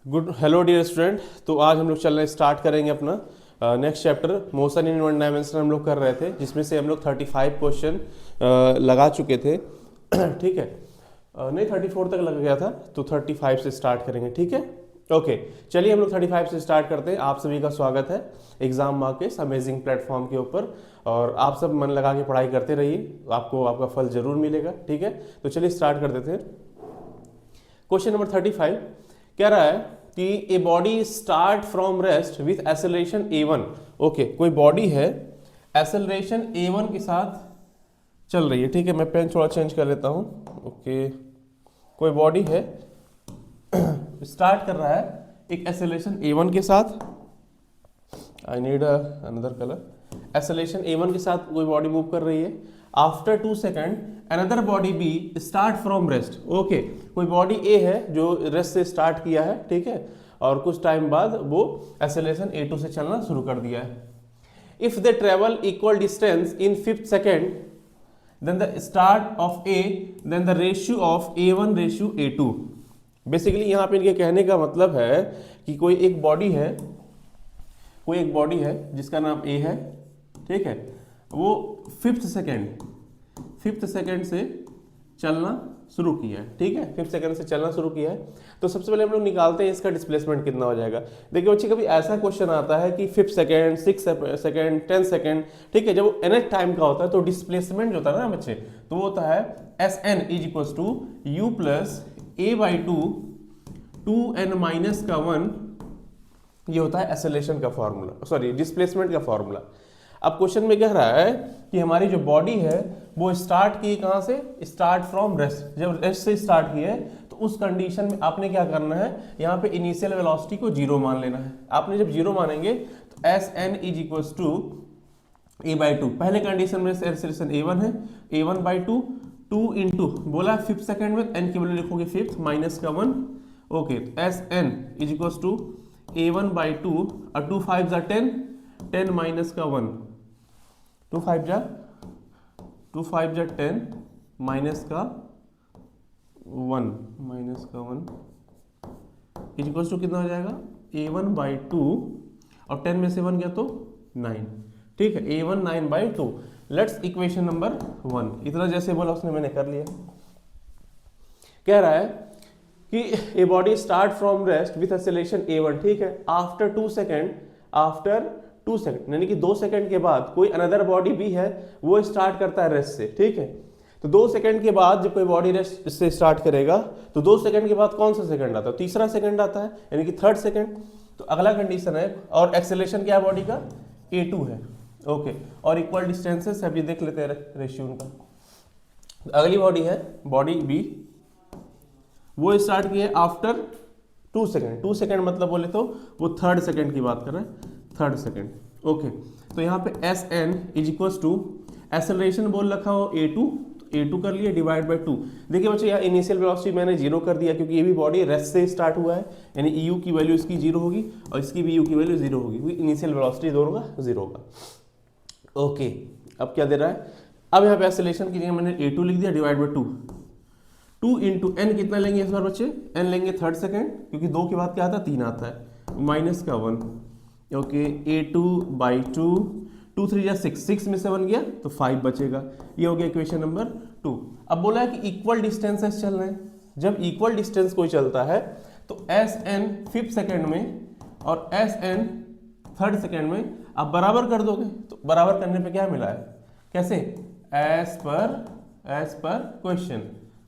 Good hello dear student. तो आज हम लोग चलना स्टार्ट करेंगे अपना next chapter motion in one dimension हम लोग कर रहे थे, जिसमें से हम लोग 35 क्वेश्चन लगा चुके थे। ठीक है, नहीं 34 तक लग गया था, तो 35 से स्टार्ट करेंगे। ठीक है, ओके। चलिए हम लोग 35 से स्टार्ट करते हैं। आप सभी का स्वागत है एग्जाम मार्केट्स अमेजिंग प्लेटफॉर्म के ऊपर, और आप सब मन लगा के पढ़ाई करते रहिए, आपको आपका फल जरूर मिलेगा। ठीक है, तो चलिए स्टार्ट कर देते हैं। क्वेश्चन नंबर 35 कह रहा है कि a body start from rest with acceleration a1। Okay, कोई बॉडी है एक्सेलरेशन a1 के साथ चल रही है। ठीक है, मैं पेन थोड़ा चेंज कर लेता हूं। ओके, कोई बॉडी है स्टार्ट कर रहा है एक एक्सेलरेशन a1 के साथ। I need another colour. Acceleration a1 के साथ कोई बॉडी मूव कर रही है। After 2 second another body be start from rest. Okay, कोई बॉडी ए है जो रेस्ट से स्टार्ट किया है। ठीक है, और कुछ टाइम बाद वो एक्सेलरेशन a2 से चलना शुरू कर दिया है। If they travel equal distance in 5th second then the start of A then the ratio of a1 ratio a2। Basically यहाँ पे इनके कहने का मतलब है कि कोई एक बॉडी है जिसका नाम ए है। ठीक है, वो 5th सेकेंड से चलना शुरू किया है। ठीक है, 5th सेकेंड से चलना शुरू किया है। तो सबसे पहले हम लोग निकालते हैं इसका डिस्प्लेसमेंट कितना हो जाएगा। देखिए बच्चे, कभी ऐसा क्वेश्चन आता है कि 5th second, 6th second, 10th second. ठीक है, जब वो nth टाइम का होता है तो डिस्प्लेसमेंट जो होता है ना बच्चे, तो वो होता है Sn is equal to U plus A by two 2n minus का 1। ये होता है एक्सेलरेशन का फॉर्मूला, सॉरी डिस्प्लेसमेंट का फॉर्मूला। अब क्वेश्चन में कह रहा है कि हमारी जो बॉडी है वो स्टार्ट की कहाँ से, स्टार्ट फ्रॉम रेस्ट। जब रेस्ट से स्टार्ट की है तो उस कंडीशन में आपने क्या करना है, यहाँ पे इनिशियल वेलोसिटी को 0 मान लेना है। आपने जब 0 मानेंगे तो S N is equal to A by two. पहले कंडीशन में एक्सेलरेशन a1 है, a1 बाई टू, 2 इंटू बोला 5th सेकेंड में n की वैल्यू लिखोगे 5th माइनस का 1। Okay, S N is equal to a1 by two, और 2 5 जा 10, 10 माइनस का 1, 2 5 जा 10 माइनस का 1 इज इक्वल टू कितना हो जाएगा, a1 बाई टू, और 10 में से 1 गया तो 9। ठीक है, a1 9 by two. Let's equation number 1। इतना जैसे बोला उसने मैंने कर लिया। कह रहा है कि a body start from rest with acceleration a1। ठीक है, आफ्टर 2 सेकेंड यानी कि 2 सेकेंड के बाद कोई अनदर बॉडी भी है वो स्टार्ट करता है रेस्ट से। ठीक है, तो 2 सेकेंड के बाद जब कोई बॉडी रेस्ट से स्टार्ट करेगा तो 2 सेकेंड के बाद कौन सा सेकेंड आता है, तीसरा सेकेंड आता है, यानी कि 3rd सेकेंड। तो अगला कंडीशन है, और एक्सेलरेशन क्या है बॉडी का, a2 है। ओके, और इक्वल डिस्टेंसेस अभी देख लेते हैं रेशियो उनका। अगली बॉडी है बॉडी बी, वो स्टार्ट किए आफ्टर 2 सेकेंड। 2 सेकेंड मतलब बोले तो वो 3rd सेकेंड की बात कर रहे हैं, 3rd सेकेंड। ओके, तो यहाँ पे S N is equal to acceleration बोल रखा हो a2, तो a2 कर लिया डिवाइड बाई 2। देखिए बच्चे, यहाँ इनिशियल वेलोसिटी मैंने 0 कर दिया क्योंकि ये भी बॉडी रेस्ट से स्टार्ट हुआ है, यानी eu की वैल्यू इसकी 0 होगी और इसकी भी u की वैल्यू 0 होगी, क्योंकि इनिशियल वेलोसिटी दोनों का 0 होगा। ओके, अब क्या दे रहा है, अब यहाँ पे एक्सेलरेशन की जगह मैंने a2 लिख दिया डिवाइड बाई 2 इंटू n कितना लेंगे इस बार बच्चे, n लेंगे 3rd सेकेंड, क्योंकि 2 के बाद क्या आता है, 3 आता है, माइनस का 1। ओके, a2 बाई 2, 2 3 या 6, 6 में से 1 गया तो 5 बचेगा। ये हो गया इक्वेशन नंबर 2। अब बोला है कि इक्वल डिस्टेंसेस चल रहे हैं। जब इक्वल डिस्टेंस कोई चलता है तो एस एन 5th सेकेंड में और एस एन 3rd सेकेंड में आप बराबर कर दोगे, तो बराबर करने पे क्या मिला है, कैसे, एज पर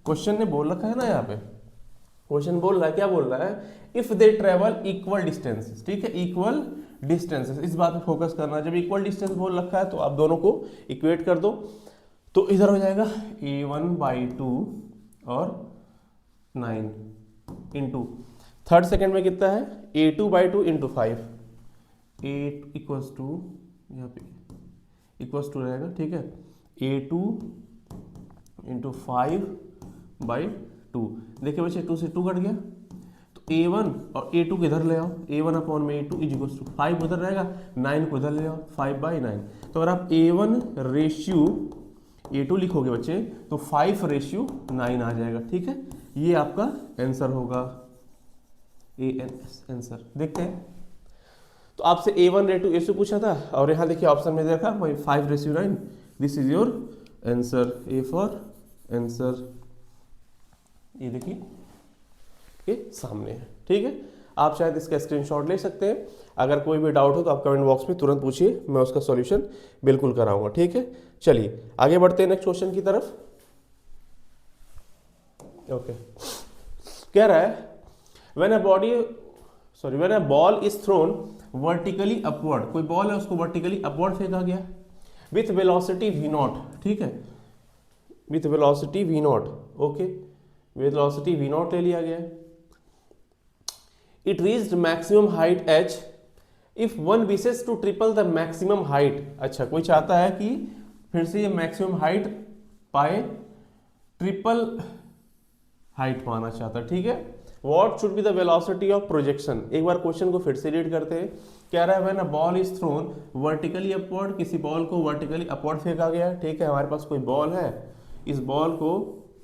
क्वेश्चन ने बोल रखा है ना, यहाँ पे क्वेश्चन बोल रहा है, क्या बोल रहा है, if they travel equal distances. ठीक है, इक्वल डिस्टेंसेस, इस बात पे फोकस करना। जब इक्वल डिस्टेंस बोल रखा है तो आप दोनों को इक्वेट कर दो, तो इधर हो जाएगा a1 बाई टू और 9 इंटू 3rd सेकेंड में कितना है, a2 by two into 5, 8 equals to, यहाँ पे इक्वल्स टू रहेगा। ठीक है, a2 इंटू 5 बाई 2। देखिए बच्चे, 2 से 2 कट गया, तो a1 और a2 को इधर ले आओ, a1 अपॉन में a2 इज इक्वल टू 5 उधर रहेगा, 9 को इधर ले आओ, 5 बाई 9। तो अगर आप a1 रेशियो a2 लिखोगे बच्चे तो 5 रेशियो 9 आ जाएगा। ठीक है, ये आपका आंसर होगा। आंसर देखते हैं। तो आपसे A1 रेटू A2 पूछा था और यहाँ देखिए ऑप्शन में देखा 5:9। This is your answer, A for answer. ये देखिए ये सामने है, ठीक है। आप शायद इसका स्क्रीनशॉट ले सकते हैं। अगर कोई भी डाउट हो तो आप कमेंट बॉक्स में तुरंत पूछिए, मैं उसका सॉल्यूशन बिल्कुल कराऊंगा, ठीक है। चलिए आगे बढ़ते हैं नेक्स्ट क्वेश्चन की तरफ। ओके कह रहा है when a ball is thrown vertically upward, कोई बॉल है उसको वर्टिकली अपवर्ड फेंका गया विथ वेलोसिटी v0, ठीक है, with velocity v0, okay, velocity v0 ले लिया गया। It reached maximum height h if one wishes to triple the maximum height. अच्छा, कोई चाहता है कि फिर से ये मैक्सिमम हाइट पाए, ट्रिपल हाइट पाना चाहता है, ठीक है। What should be the velocity of projection? एक बार क्वेश्चन को फिर से रीड करते हैं। कह रहा है when a ball is thrown vertically upward, किसी बॉल को वर्टिकली अपवर्ड फेंका गया, ठीक है। हमारे पास कोई बॉल है, इस बॉल को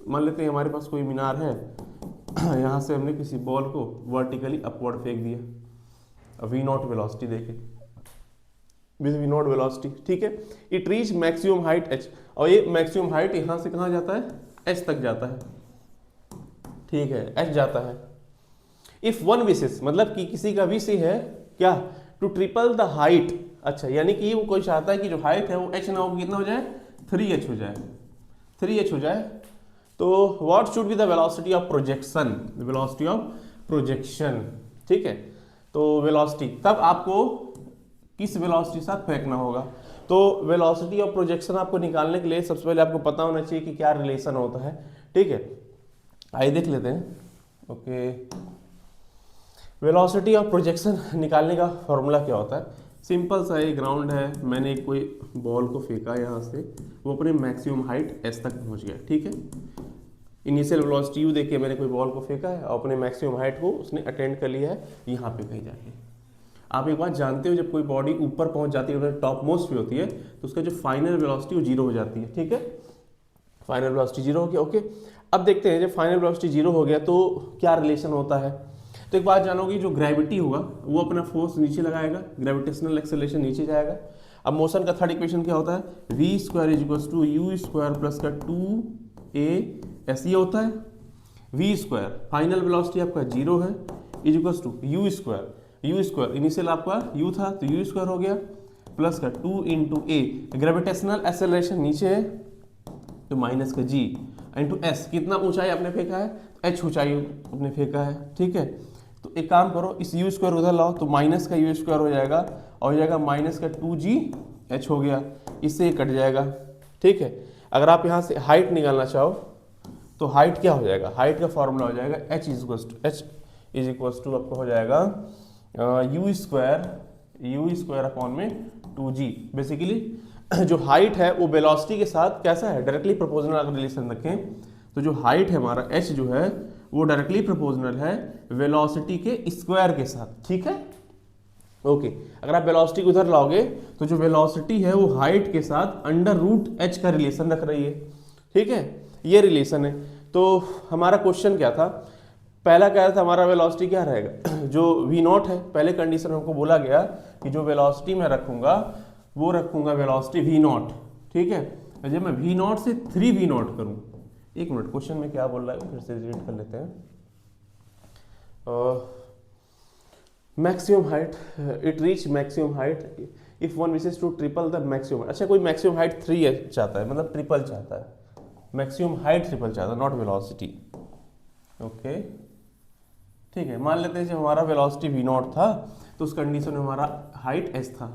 मान लेते हैं हमारे पास कोई मीनार है, यहाँ से हमने किसी बॉल को वर्टिकली अपवर्ड फेंक दिया, v0 वेलोसिटी देके, विद v0 वेलोसिटी, ठीक है। It reach maximum height h, और ये मैक्सिमम हाइट यहाँ से कहाँ जाता है, h तक जाता है, ठीक है, h जाता है। इफ वन विशेस, मतलब कि किसी का विषय है क्या, टू ट्रिपल द हाइट, अच्छा यानी कि वो कोई चाहता है कि जो हाइट है वो h ना हो, कितना हो जाए, 3h हो जाए, 3h हो जाए। तो what should be the velocity of projection, velocity of projection, ठीक है। तो वेलोसिटी तब आपको किस वेलोसिटी के साथ फेंकना होगा। तो वेलोसिटी ऑफ प्रोजेक्शन आपको निकालने के लिए सबसे पहले आपको पता होना चाहिए कि क्या रिलेशन होता है, ठीक है। आइए देख लेते हैं। ओके, वेलोसिटी ऑफ प्रोजेक्शन निकालने का फॉर्मूला क्या होता है, सिंपल सा है। ग्राउंड है, मैंने कोई बॉल को फेंका यहाँ से, वो अपने मैक्सिमम हाइट s तक पहुँच गया, ठीक है। इनिशियल वेलोसिटी u देखिए, मैंने कोई बॉल को फेंका है और अपने मैक्सिमम हाइट को उसने अटेंड कर लिया है यहाँ पे कहीं जाके। आप एक बात जानते हो, जब कोई बॉडी ऊपर पहुँच जाती है, टॉप मोस्ट पे होती है, तो उसका जो फाइनल वेलोसिटी वो 0 हो जाती है, ठीक है। फाइनल वेलोसिटी 0 हो गया, ओके। अब देखते हैं जब फाइनल वेलोसिटी 0 हो गया तो क्या रिलेशन होता है। तो एक बात जानोगे, जो ग्रेविटी होगा वो अपना फोर्स नीचे लगाएगा, ग्रेविटेशनल एक्सेलरेशन नीचे जाएगा। अब मोशन का थर्ड इक्वेशन क्या होता है, v square is equals to u square plus का 2as, ये होता है v स्क्वायर, फाइनल वेलोसिटी आपका 0 है, is equals to u square, initial आपका u था तो u स्क्वायर हो गया, प्लस का 2 इंटू a, ग्रेविटेशनल एक्सेलरेशन नीचे है तो माइनस का g इंटू s, कितना ऊंचाई आपने फेंका है, h ऊंचाई आपने फेंका है, ठीक है। तो एक काम करो, इस u स्क्वायर उधर लाओ तो माइनस का u स्क्वायर हो जाएगा और हो जाएगा माइनस का 2gh हो गया, इससे ये कट जाएगा, ठीक है। अगर आप यहाँ से हाइट निकालना चाहो तो हाइट क्या हो जाएगा, हाइट का फॉर्मूला हो जाएगा h इज इक्वल्स टू आपको हो जाएगा u स्क्वायर अपॉन में 2g। बेसिकली जो हाइट है वो वेलोसिटी के साथ कैसा है, डायरेक्टली प्रोपोर्शनल। अगर रिलेशन रखें तो जो हाइट है हमारा h जो है वो डायरेक्टली प्रोपोर्शनल है वेलोसिटी के स्क्वायर के साथ, ठीक है, ओके। अगर आप वेलोसिटी को उधर लाओगे तो जो वेलोसिटी है वो हाइट के साथ अंडर रूट h का रिलेशन रख रही है, ठीक है, ये रिलेशन है। तो हमारा क्वेश्चन क्या था, पहला कह रहा था हमारा वेलोसिटी क्या रहेगा, जो v0 है, पहले कंडीशन हमको बोला गया कि जो वेलोसिटी मैं रखूंगा वो रखूंगा वेलोसिटी v0, ठीक है। जब मैं v0 से 3v0 करूं, एक मिनट, क्वेश्चन में क्या बोल रहा है फिर से रीड कर लेते हैं। Maximum height, it reach maximum height if one wishes to triple the maximum. अच्छा, कोई मैक्सिमम हाइट 3 चाहता है, मतलब ट्रिपल चाहता है, मैक्सिमम हाइट ट्रिपल चाहता है, नॉट वेलोसिटी, ओके, ठीक है। मान लेते हैं जब हमारा वेलोसिटी v0 था तो उस कंडीशन में हमारा हाइट s था।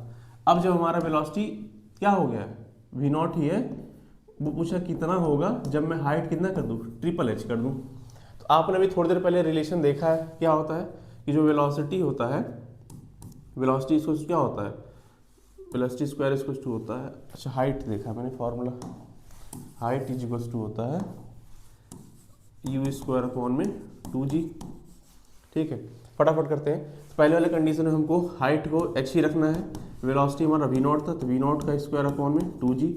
अब जब हमारा वेलोसिटी क्या हो गया, v0 ही है, वो पूछा कितना होगा जब मैं हाइट कितना कर दूं, ट्रिपल h कर दूं। तो आपने अभी थोड़ी देर पहले रिलेशन देखा है, क्या होता है कि जो वेलोसिटी होता है, वेलोसिटी इसको क्या होता है, वेलोसिटी स्क्वायर इसको टू होता है। अच्छा, हाइट देखा मैंने formula, height is equals to होता है u स्क्वायर अपॉन में 2g, ठीक है। फटाफट करते हैं। तो पहले वाले कंडीशन में हमको हाइट को h ही रखना है, वेलोसिटी हमारा v0 था तो v0 का स्क्वायर अपॉन में 2g,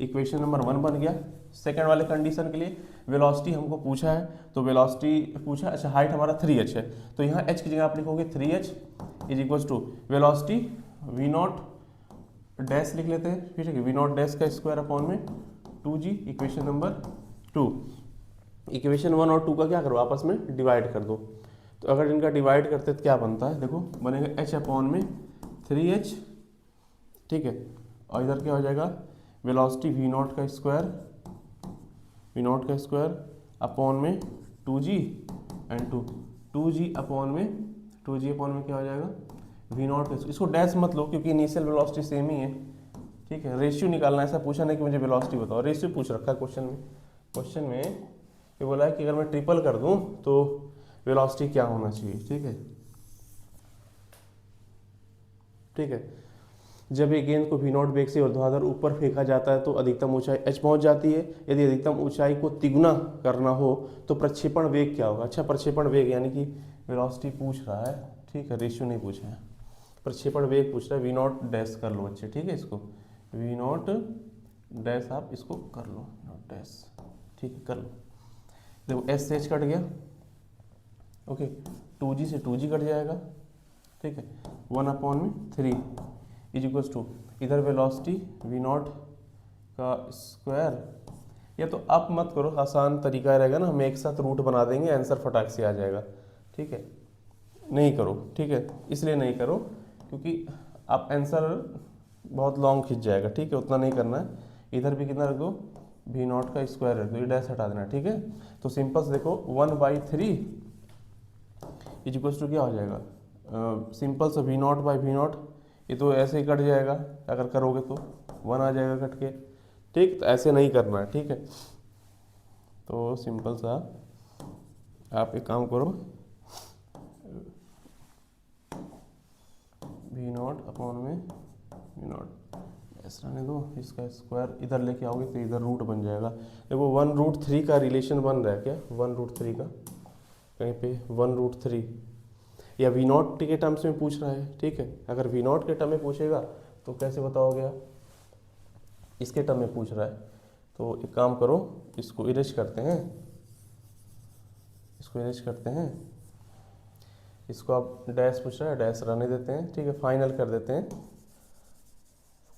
इक्वेशन नंबर 1 बन गया। सेकंड वाले कंडीशन के लिए वेलोसिटी हमको पूछा है, तो वेलोसिटी पूछा, अच्छा हाइट हमारा 3h है, तो यहाँ h की जगह आप लिखोगे 3h is equal to velocity v not dash लिख लेते हैं, ठीक है, v नॉट डैश का स्क्वायर अपॉन में 2g, इक्वेशन नंबर 2। इक्वेशन 1 और 2 का क्या करो, आपस में डिवाइड कर दो। तो अगर इनका डिवाइड करते तो क्या बनता है, देखो बनेगा h अपॉन में 3h, ठीक है, और इधर क्या हो जाएगा वेलोसिटी v नॉट का स्क्वायर अपॉन में 2g एंड 2g अपॉन में क्या हो जाएगा v नॉट का, इसको डैश मत लो क्योंकि इनिशियल वेलोसिटी सेम ही है, ठीक है। रेशियो निकालना, ऐसा पूछा नहीं कि मुझे वेलोसिटी बताओ, रेशियो पूछ रखा है क्वेश्चन में ये बोला है कि अगर मैं ट्रिपल कर दूं तो वेलोसिटी क्या होना चाहिए, ठीक है। जब एक गेंद को v नॉट वेग से ऊर्ध्वाधर ऊपर फेंका जाता है तो अधिकतम ऊंचाई h पहुंच जाती है। यदि अधिकतम ऊंचाई को तिगुना करना हो तो प्रक्षेपण वेग क्या होगा। अच्छा, प्रक्षेपण वेग यानी कि वेलोसिटी पूछ रहा है, ठीक है, रेशियो नहीं पूछा है, प्रक्षेपण वेग पूछ रहा है। v नॉट डैश कर लो बच्चे, ठीक है, इसको v नॉट डैश आप इसको कर लो, नॉट डैश, ठीक है, कर लो। देखो s से h कट गया, ओके, 2g से 2g कट जाएगा, ठीक है, 1 अपॉन में 3 इज इक्वल्स टू, इधर वेलोसिटी v नॉट का स्क्वायर, या तो आप मत करो, आसान तरीका रहेगा ना, हम एक साथ रूट बना देंगे, आंसर फटाक से आ जाएगा, ठीक है, नहीं करो, ठीक है, इसलिए नहीं करो क्योंकि आप आंसर बहुत लॉन्ग खिंच जाएगा, ठीक है, उतना नहीं करना है। इधर भी कितना रख दो, v नॉट का स्क्वायर रख दो, ये डैश हटा देना, ठीक है। तो सिंपल से देखो 1/3 इज इक्वल्स टू क्या हो जाएगा, सिंपल से v not by v not, ये तो ऐसे ही कट जाएगा, अगर करोगे तो 1 आ जाएगा कट के, ठीक, तो ऐसे नहीं करना है, ठीक है। तो सिंपल सा आप एक काम करो, v नॉट अपॉन में v नॉट ऐसा रहने दो, इसका स्क्वायर इधर लेके आओगे तो इधर रूट बन जाएगा। देखो 1√3 का रिलेशन बन रहा है क्या, 1√3 का कहीं पे 1√3, या v नॉट के टर्म्स में पूछ रहा है, ठीक है। अगर v नॉट के टर्म में पूछेगा तो कैसे बताओगे आप, इसके टर्म में पूछ रहा है, तो एक काम करो, इसको इरेज करते हैं, इसको आप डैश पूछ रहा है, डैश रहने देते हैं, ठीक है, फाइनल कर देते हैं।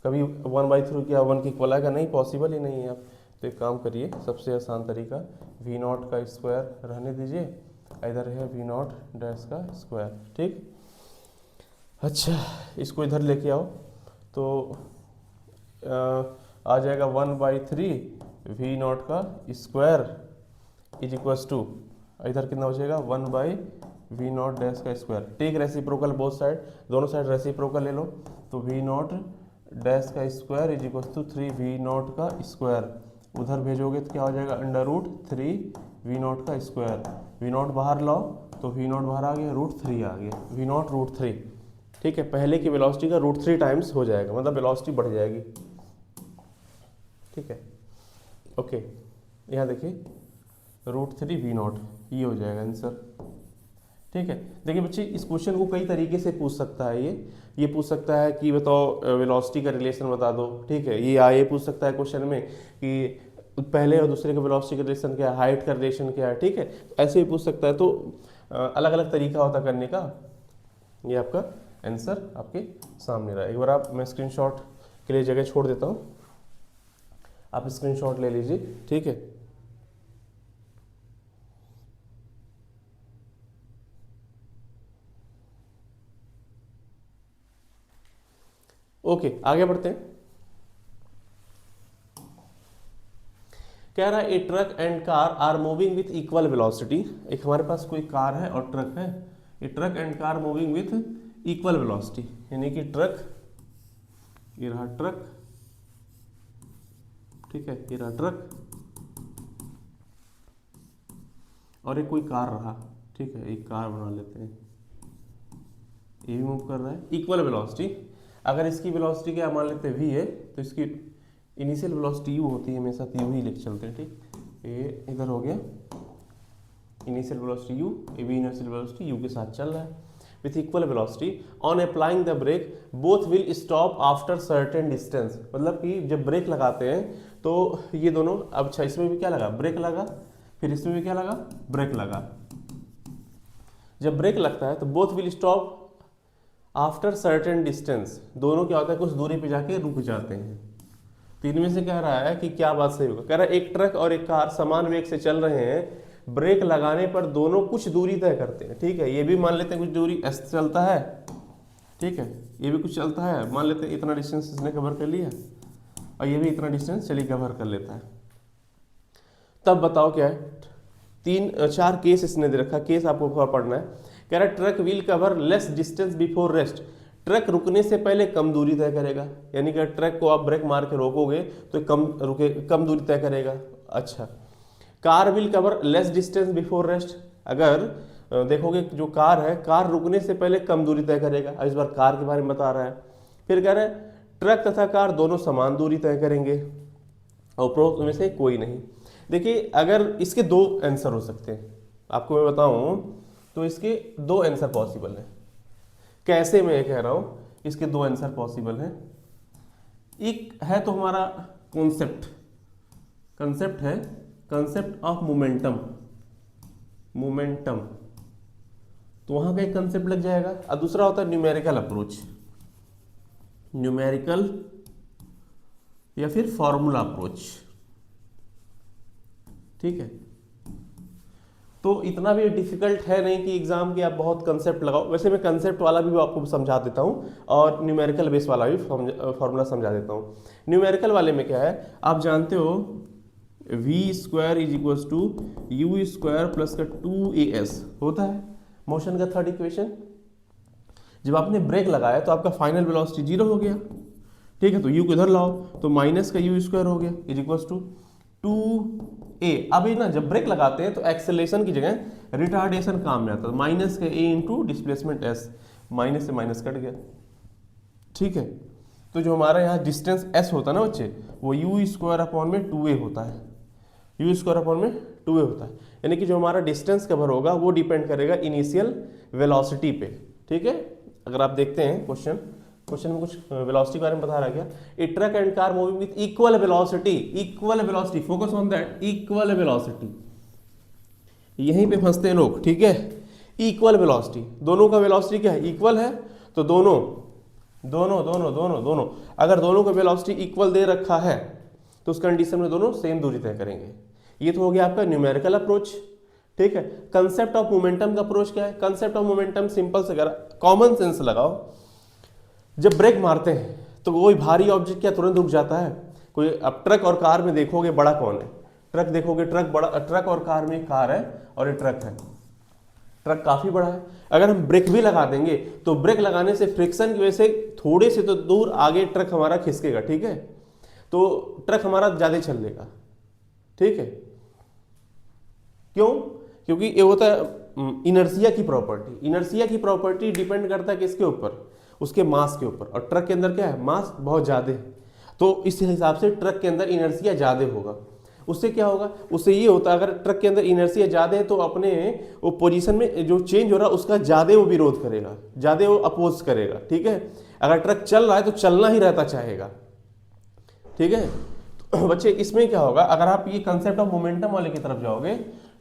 कभी 1/3 क्या 1 की इक्वल आएगा, नहीं, पॉसिबल ही नहीं है। आप तो एक काम करिए, सबसे आसान तरीका, v नॉट का स्क्वायर रहने दीजिए, इधर है v नॉट डैश का स्क्वायर, ठीक। अच्छा, इसको इधर लेके आओ तो आ जाएगा 1/3 v नॉट का स्क्वायर इज इक्वल्स टू, इधर कितना हो जाएगा 1/v नॉट डैश का square, take reciprocal both side, दोनों साइड रेसिप्रोकल ले लो, तो v नॉट डैश का square is equals to 3v not का स्क्वायर, उधर भेजोगे तो क्या हो जाएगा √3v नॉट का स्क्वायर, v नॉट बाहर लाओ तो v नॉट बाहर आ गया, √3 आ गया, v नॉट √3, ठीक है। पहले की वेलोसिटी का √3 टाइम्स हो जाएगा, मतलब वेलोसिटी बढ़ जाएगी, ठीक है, ओके। यहाँ देखिए √3v नॉट, ये हो जाएगा आंसर, ठीक है। देखिए बच्चे, इस क्वेश्चन को कई तरीके से पूछ सकता है, ये पूछ सकता है कि बताओ वेलोसिटी का रिलेशन बता दो, ठीक है, ये पूछ सकता है क्वेश्चन में कि पहले और दूसरे के वेलोसिटी का रिलेशन क्या है, हाइट का रिलेशन क्या है, ठीक है, ऐसे भी पूछ सकता है। तो अलग अलग तरीका होता करने का, ये आपका आंसर आपके सामने रहा। एक बार मैं स्क्रीनशॉट के लिए जगह छोड़ देता हूँ, आप स्क्रीनशॉट ले लीजिए, ठीक है। ओके, आगे बढ़ते हैं। कह रहा है a truck and car are moving with equal velocity. एक हमारे पास कोई कार है और ट्रक है, a truck and car moving with equal velocity, यानी कि ट्रक, ये रहा ट्रक, ठीक है, ये रहा ट्रक, और एक कोई कार रहा, ठीक है, एक कार बना लेते हैं, ये भी मूव कर रहा है इक्वल वेलोसिटी। अगर इसकी वेलोसिटी क्या मान लेते हैं v है, तो इसकी इनिशियल वेलोसिटी u होती है, हमेशा u ही लिख चलते हैं, ठीक। ये इधर हो गया इनिशियल वेलोसिटी u, ये भी इनिशियल वेलोसिटी u के साथ चल रहा है with equal velocity. On applying the brake both will stop after certain distance, मतलब कि जब ब्रेक लगाते हैं तो ये दोनों, अब अच्छा इसमें भी क्या लगा, ब्रेक लगा, फिर इसमें भी क्या लगा, ब्रेक लगा। जब ब्रेक लगता है तो both will stop after certain distance, दोनों क्या होता है कुछ दूरी पे जाके रुक जाते हैं। तो इनमें से कह रहा है कि क्या बात सही होगा, कह रहा है एक ट्रक और एक कार समान वेग से चल रहे हैं, ब्रेक लगाने पर दोनों कुछ दूरी तय करते हैं। ठीक है, ये भी मान लेते हैं कुछ दूरी एस चलता है, ठीक है, ये भी कुछ चलता है, मान लेते हैं इतना डिस्टेंस इसने कवर कर लिया और ये भी इतना डिस्टेंस चलिए कवर कर लेता है। तब बताओ क्या है, 4 केस इसने दे रखा, केस आपको पढ़ना है। कह रहा है truck wheel cover less distance before rest, truck रुकने से पहले कम दूरी तय करेगा, यानी कि ट्रक को आप ब्रेक मार के रोकोगे तो कम दूरी तय करेगा। अच्छा, car wheel cover less distance before rest, अगर देखोगे जो कार है, कार रुकने से पहले कम दूरी तय करेगा। अब इस बार कार के बारे में बता रहा है। फिर कह रहा है ट्रक तथा कार दोनों समान दूरी तय करेंगे, और उपरोक्त में से कोई नहीं। देखिए अगर इसके 2 आंसर हो सकते हैं, आपको मैं बताऊं तो इसके 2 आंसर पॉसिबल है। कैसे मैं कह रहा हूं, इसके 2 आंसर पॉसिबल हैं। एक है तो हमारा कंसेप्ट है कंसेप्ट ऑफ मोमेंटम, तो वहां का एक कंसेप्ट लग जाएगा, और दूसरा होता है न्यूमेरिकल अप्रोच, न्यूमेरिकल या फिर फॉर्मूला अप्रोच। ठीक है, तो इतना भी डिफिकल्ट है नहीं कि एग्जाम के आप बहुत कंसेप्ट लगाओ। वैसे मैं कंसेप्ट वाला भी आपको समझा देता हूं और न्यूमेरिकल बेस वाला भी फॉर्मूला समझा देता हूं। न्यूमेरिकल वाले में क्या है, आप जानते हो v² is equal to u² plus का 2as होता है मोशन का थर्ड इक्वेशन। जब आपने ब्रेक लगाया तो आपका फाइनल वेलोसिटी 0 हो गया। ठीक है, तो u को इधर लाओ तो माइनस का u² हो गया इज इक्वल टू 2a। अभी ना जब ब्रेक लगाते हैं तो एक्सेलरेशन की जगह रिटार्डेशन काम में आता है, माइनस का a into displacement s, minus से माइनस कट गया। ठीक है, तो जो हमारा यहाँ डिस्टेंस s होता है ना बच्चे, वो u² अपॉन में 2a होता है, u² अपॉन में 2a होता है। यानी कि जो हमारा डिस्टेंस कवर होगा वो डिपेंड करेगा इनिशियल वेलोसिटी पे। ठीक है, अगर आप देखते हैं क्वेश्चन में कुछ वेलोसिटी के बारे में बता रहा क्या, a truck and car moving with equal velocity, focus on that, equal velocity. यहीं पे फंसते हैं लोग। ठीक है, इक्वल वेलोसिटी, दोनों का वेलोसिटी क्या है, इक्वल है, तो दोनों अगर दोनों का वेलोसिटी इक्वल दे रखा है तो उस कंडीशन में दोनों सेम दूरी तय करेंगे। ये तो हो गया आपका न्यूमेरिकल अप्रोच। ठीक है, कंसेप्ट ऑफ मोमेंटम का अप्रोच क्या है, कंसेप्ट ऑफ मोमेंटम सिंपल से कॉमन सेंस लगाओ। जब ब्रेक मारते हैं तो कोई भारी ऑब्जेक्ट क्या तुरंत रुक जाता है, कोई अब ट्रक और कार में देखोगे बड़ा कौन है, ट्रक देखोगे, ट्रक और कार में कार है और ये ट्रक है, ट्रक काफी बड़ा है। अगर हम ब्रेक भी लगा देंगे तो ब्रेक लगाने से फ्रिक्शन की वजह से थोड़े से तो दूर आगे ट्रक हमारा खिसकेगा। ठीक है, तो ट्रक हमारा ज्यादा चल लेगा। ठीक है, क्यों, क्योंकि ये होता है इनर्शिया की प्रॉपर्टी डिपेंड करता है किसके ऊपर, उसके मास के ऊपर, और ट्रक के अंदर क्या है, मास बहुत ज्यादा है, तो इस हिसाब से ट्रक के अंदर इनर्शिया ज्यादा होगा। उससे क्या होगा, उससे ये होता है अगर ट्रक के अंदर इनर्शिया ज्यादा है तो अपने वो पोजीशन में जो चेंज हो रहा है उसका ज्यादा वो विरोध करेगा, ज्यादा वो अपोज करेगा। ठीक है, अगर ट्रक चल रहा है तो चलना ही रहता चाहेगा। ठीक है, तो बच्चे इसमें क्या होगा, अगर आप ये कंसेप्ट ऑफ मोमेंटम वाले की तरफ जाओगे,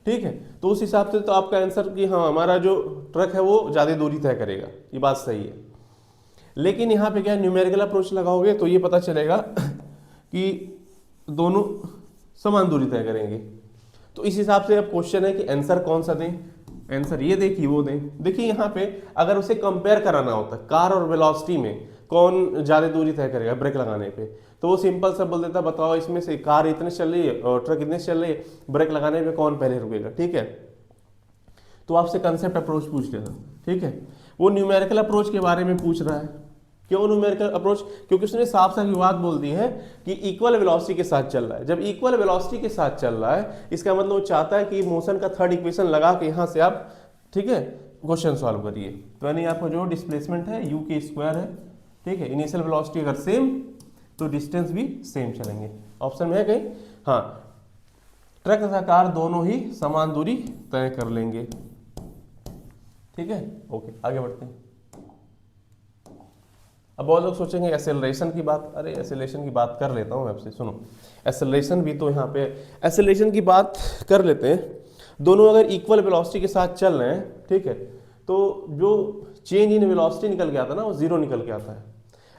ठीक है, तो उस हिसाब से तो आपका आंसर कि हाँ हमारा जो ट्रक है वो ज्यादा दूरी तय करेगा, ये बात सही है। लेकिन यहाँ पे क्या न्यूमेरिकल अप्रोच लगाओगे तो ये पता चलेगा कि दोनों समान दूरी तय करेंगे। तो इस हिसाब से अब क्वेश्चन है कि आंसर कौन सा दें, आंसर ये दें कि वो दें। देखिए यहाँ पे अगर उसे कंपेयर कराना होता कार और वेलोसिटी में कौन ज्यादा दूरी तय करेगा ब्रेक लगाने पे, तो वो सिंपल सा बोल देता बताओ इसमें से कार इतने चल रही है और ट्रक इतने चल रही है, ब्रेक लगाने पे कौन पहले रुकेगा। ठीक है, तो आपसे कंसेप्ट अप्रोच पूछ लेता। ठीक है, वो न्यूमेरिकल अप्रोच के बारे में पूछ रहा है। क्यों न्यूमेरिकल अप्रोच, क्योंकि उसने साफ साफ बात बोल दी है कि इक्वल वेलोसिटी के साथ चल रहा है। जब इक्वल वेलोसिटी के साथ चल रहा है इसका मतलब वो चाहता है कि मोशन का थर्ड इक्वेशन लगा के यहाँ से आप, ठीक है, क्वेश्चन सॉल्व करिए। तो यानी आपका जो डिस्प्लेसमेंट है u² है। ठीक है, इनिशियल वेलोसिटी अगर सेम तो डिस्टेंस भी सेम चलेंगे। ऑप्शन में है कहीं, हाँ, ट्रक तथा कार दोनों ही समान दूरी तय कर लेंगे। ठीक है, ओके, आगे बढ़ते हैं। अब बहुत लोग सोचेंगे एक्सेलरेशन की बात, अरे एक्सेलरेशन की बात कर लेता हूँ आपसे, सुनो एक्सेलरेशन भी तो यहाँ पे, एक्सेलरेशन की बात कर लेते हैं। दोनों अगर इक्वल वेलोसिटी के साथ चल रहे हैं, ठीक है, तो जो चेंज इन वेलोसिटी निकल के आता है ना वो जीरो निकल के आता है।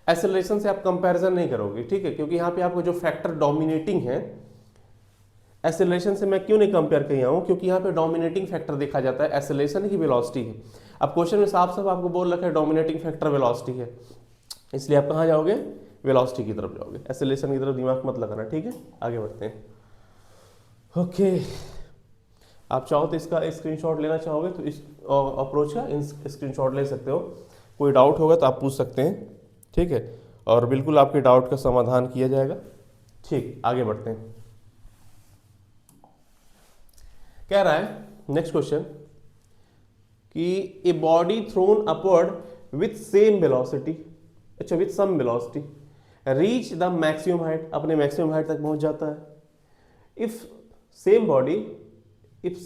एक्सेलरेशन से आप कंपैरिजन नहीं करोगे, ठीक है, क्योंकि यहाँ पे आपको जो फैक्टर डोमिनेटिंग है, एक्सेलरेशन से मैं क्यों नहीं कंपेयर किया हूँ, क्योंकि यहाँ पे डोमिनेटिंग फैक्टर देखा जाता है, एक्सेलरेशन की वेलोसिटी है। अब क्वेश्चन में साफ साफ आपको बोल रखा है डोमिनेटिंग फैक्टर वेलोसिटी है, इसलिए आप कहाँ जाओगे, वेलोसिटी की तरफ जाओगे, एक्सेलरेशन की तरफ दिमाग मत लगाना, ठीक है। आगे बढ़ते हैं। ओके, आप चाहो तो इसका स्क्रीनशॉट लेना चाहोगे तो इस अप्रोच का स्क्रीनशॉट ले सकते हो, कोई डाउट होगा तो आप पूछ सकते हैं, ठीक है, और बिल्कुल आपके डाउट का समाधान किया जाएगा। ठीक, आगे बढ़ते हैं। कह रहा है नेक्स्ट क्वेश्चन कि a body thrown upward with same velocity, अच्छा with some velocity, reach the maximum height, अपने मैक्सिमम हाइट तक पहुंच जाता है। If same body if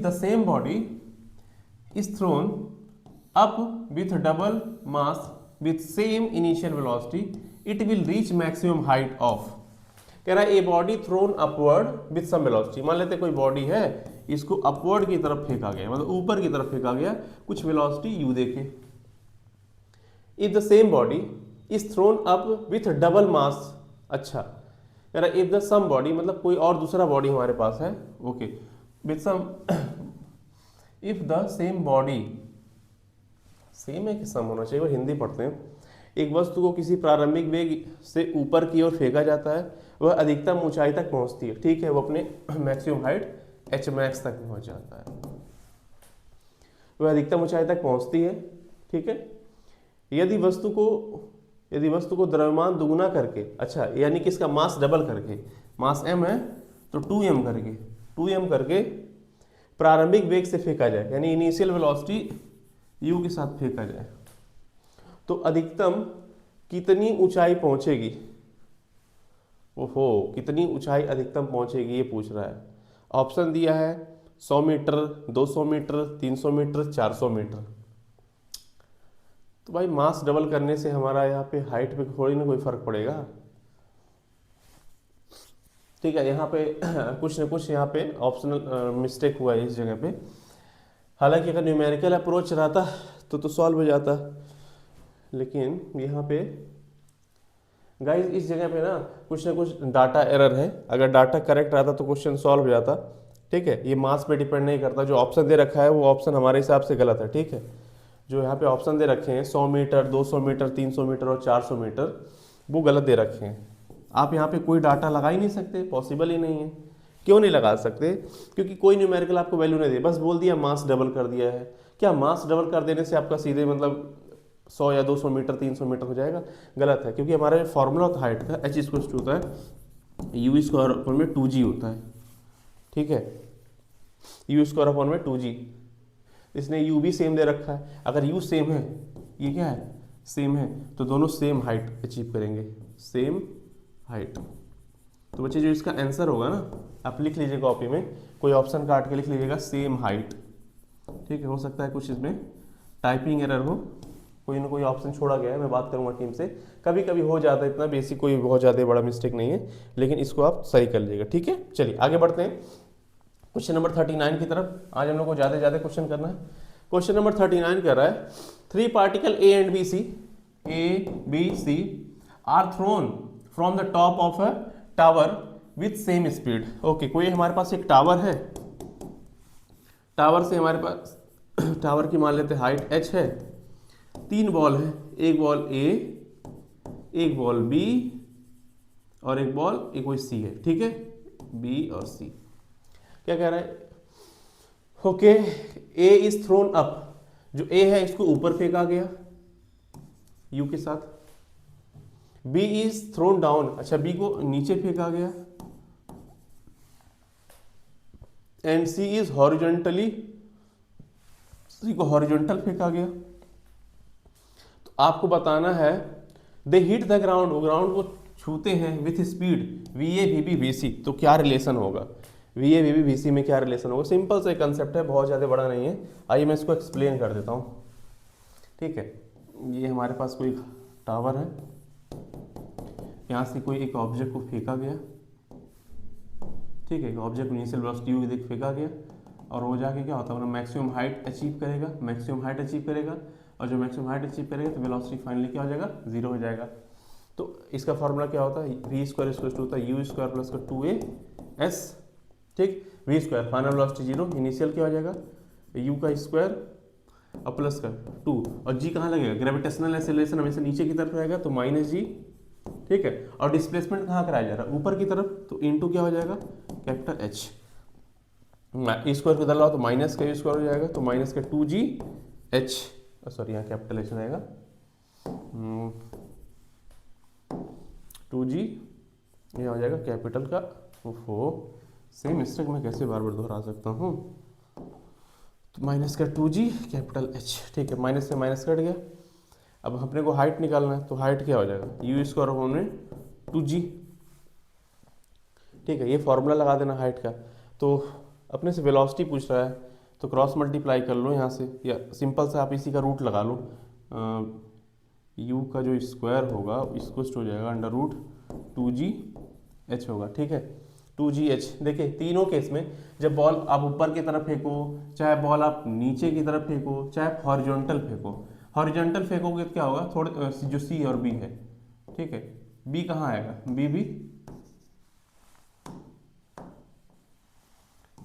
the same body is thrown up with double mass with same initial velocity, it will reach maximum height of, कह रहा है a body thrown upward with some velocity. मान लेते कोई बॉडी है, इसको upward की तरफ फेंका गया, मतलब ऊपर की तरफ फेंका गया, कुछ वेलोसिटी u देके। If the same body is thrown up with double mass, अच्छा कह रहा है इफ द सम बॉडी, मतलब कोई और दूसरा बॉडी हमारे पास है, okay, with some, if the same body, same है कि सम होना चाहिए, वो हिंदी पढ़ते हैं। एक वस्तु को किसी प्रारंभिक वेग से ऊपर की ओर फेंका जाता है, वह अधिकतम ऊंचाई तक पहुंचती है, ठीक है, वो अपने मैक्सिमम हाइट एच मैक्स तक पहुंच जाता है, वह अधिकतम ऊंचाई तक पहुंचती है, ठीक है। यदि वस्तु को द्रव्यमान दुगुना करके, अच्छा यानी कि इसका मास डबल करके, मास m है तो 2m करके प्रारंभिक वेग से फेंका जाए, यानी इनिशियल वेलोसिटी u के साथ फेंका जाए, तो अधिकतम कितनी ऊंचाई पहुंचेगी, ओहो कितनी ऊंचाई अधिकतम पहुंचेगी ये पूछ रहा है। ऑप्शन दिया है 100 मीटर, 200 मीटर, 300 मीटर, 400 मीटर। तो भाई मास डबल करने से हमारा यहाँ पे हाइट पे थोड़ी ना कोई फर्क पड़ेगा, ठीक है। यहाँ पे कुछ न कुछ यहाँ पे ऑप्शनल मिस्टेक हुआ है इस जगह पे, हालांकि अगर न्यूमेरिकल अप्रोच रहता तो सॉल्व हो जाता, लेकिन यहाँ पे गाइस इस जगह पे ना कुछ डाटा एरर है। अगर डाटा करेक्ट रहता तो क्वेश्चन सॉल्व हो जाता, ठीक है। ये मास पे डिपेंड नहीं करता, जो ऑप्शन दे रखा है वो ऑप्शन हमारे हिसाब से गलत है, ठीक है। जो यहाँ पे ऑप्शन दे रखे हैं 100 मीटर, 200 मीटर, 300 मीटर और 400 मीटर, वो गलत दे रखे हैं। आप यहाँ पे कोई डाटा लगा ही नहीं सकते, पॉसिबल ही नहीं है। क्यों नहीं लगा सकते? क्योंकि कोई न्यूमेरिकल आपको वैल्यू नहीं दे, बस बोल दिया मास डबल कर दिया है। क्या मास डबल कर देने से आपका सीधे मतलब 100 या 200 मीटर, 300 मीटर हो जाएगा? गलत है, क्योंकि हमारा जो फॉर्मूला होता है हाइट का, h इक्वल टू होता है यू स्क्वायर अपॉन में 2g होता है, ठीक है। यू स्क्वायर अपॉन में 2g, इसने u भी सेम दे रखा है। अगर u सेम है, ये क्या है, सेम है, तो दोनों सेम हाइट अचीव करेंगे, सेम हाइट। तो बच्चे जो इसका आंसर होगा ना, आप लिख लीजिए कॉपी में, कोई ऑप्शन काट के लिख लीजिएगा सेम हाइट, ठीक है। हो सकता है कुछ इसमें टाइपिंग एरर हो, कोई ना कोई ऑप्शन छोड़ा गया है, मैं बात करूंगा टीम से, कभी कभी हो जाता है, इतना बेसिक कोई बहुत ज़्यादा बड़ा मिस्टेक नहीं है, लेकिन इसको आप सही कर लीजिएगा, ठीक है। चलिए आगे बढ़ते हैं क्वेश्चन नंबर 39 की तरफ। आज हम लोग को ज़्यादा क्वेश्चन करना है। क्वेश्चन नंबर 39 कर रहा है 3 particle A and B C are thrown from the top of a tower with same speed. Okay, कोई हमारे पास एक टावर है, टावर से हमारे पास टावर की मान लेते हाइट h है, 3 बॉल है, एक बॉल A, एक बॉल B और एक बॉल एक कोई C है, ठीक है, B और C। क्या कह रहा है? Okay, A is thrown up, जो A है इसको ऊपर फेंका गया U के साथ। B इज थ्रोन डाउन, अच्छा B को नीचे फेंका गया। And C is horizontally, C को हॉरिजॉन्टल फेंका गया। तो आपको बताना है दे हिट द ग्राउंड, वो ग्राउंड को छूते हैं with speed VA VB VC, तो क्या रिलेशन होगा? V A V B V C में क्या रिलेशन होगा। सिंपल सा कंसेप्ट है, बहुत ज़्यादा बड़ा नहीं है। आइए मैं इसको एक्सप्लेन कर देता हूँ। ठीक है, ये हमारे पास कोई टावर है, यहाँ से कोई एक ऑब्जेक्ट को फेंका गया। ठीक है, एक ऑब्जेक्ट इनिशियल वेलोसिटी यू देख फेंका गया और वो जाके क्या होता है, मैक्सिमम हाइट अचीव करेगा, मैक्सिमम हाइट अचीव करेगा, और जो मैक्सिमम हाइट अचीव करेगा तो वेलोसिटी फाइनली क्या हो जाएगा, 0 हो जाएगा। तो इसका फॉर्मूला क्या होता है, वी स्क्वायर इक्वल्स टू होता है U square plus 2a s। ठीक, V square final velocity 0, initial क्या हो जाएगा यू का स्क्वायर और प्लस का 2, और जी कहाँ लगेगा, ग्रेविटेशनल एक्सेलरेशन हमेशा नीचे की तरफ रहेगा तो माइनस जी। ठीक है, और डिस्प्लेसमेंट कहाँ कराया जा रहा है, ऊपर की तरफ, तो इनटू क्या हो जाएगा कैपिटल एच। स्क्वायर को डाला तो माइनस का स्क्वायर हो जाएगा, तो माइनस का 2gh, सॉरी यहाँ कैपिटल एच रहेगा, 2g, ये हो जाएगा कैपिटल का, ओहो सेम मिस्टेक मैं कैसे बार बार दोहरा सकता हूँ, तो माइनस का 2g कैपिटल एच। ठीक है, माइनस से माइनस कट गया। अब अपने को हाइट निकालना है, तो हाइट क्या हो जाएगा यू स्क्वायर होने 2g। ठीक है, ये फॉर्मूला लगा देना हाइट का। तो अपने से वेलोसिटी पूछ रहा है तो क्रॉस मल्टीप्लाई कर लो यहाँ से, या सिंपल से आप इसी का रूट लगा लो। यू का जो स्क्वायर होगा इसको हो जाएगा अंडर रूट 2gh होगा। ठीक है, 2gh। देखिए तीनों केस में जब बॉल आप ऊपर की तरफ फेंको, चाहे बॉल आप नीचे की तरफ फेंको, चाहे हॉरिजॉन्टल फेंको, हॉरिजॉन्टल फेंकोगे तो क्या होगा, थोड़े जो सी और बी है, ठीक है, बी कहाँ आएगा, बी भी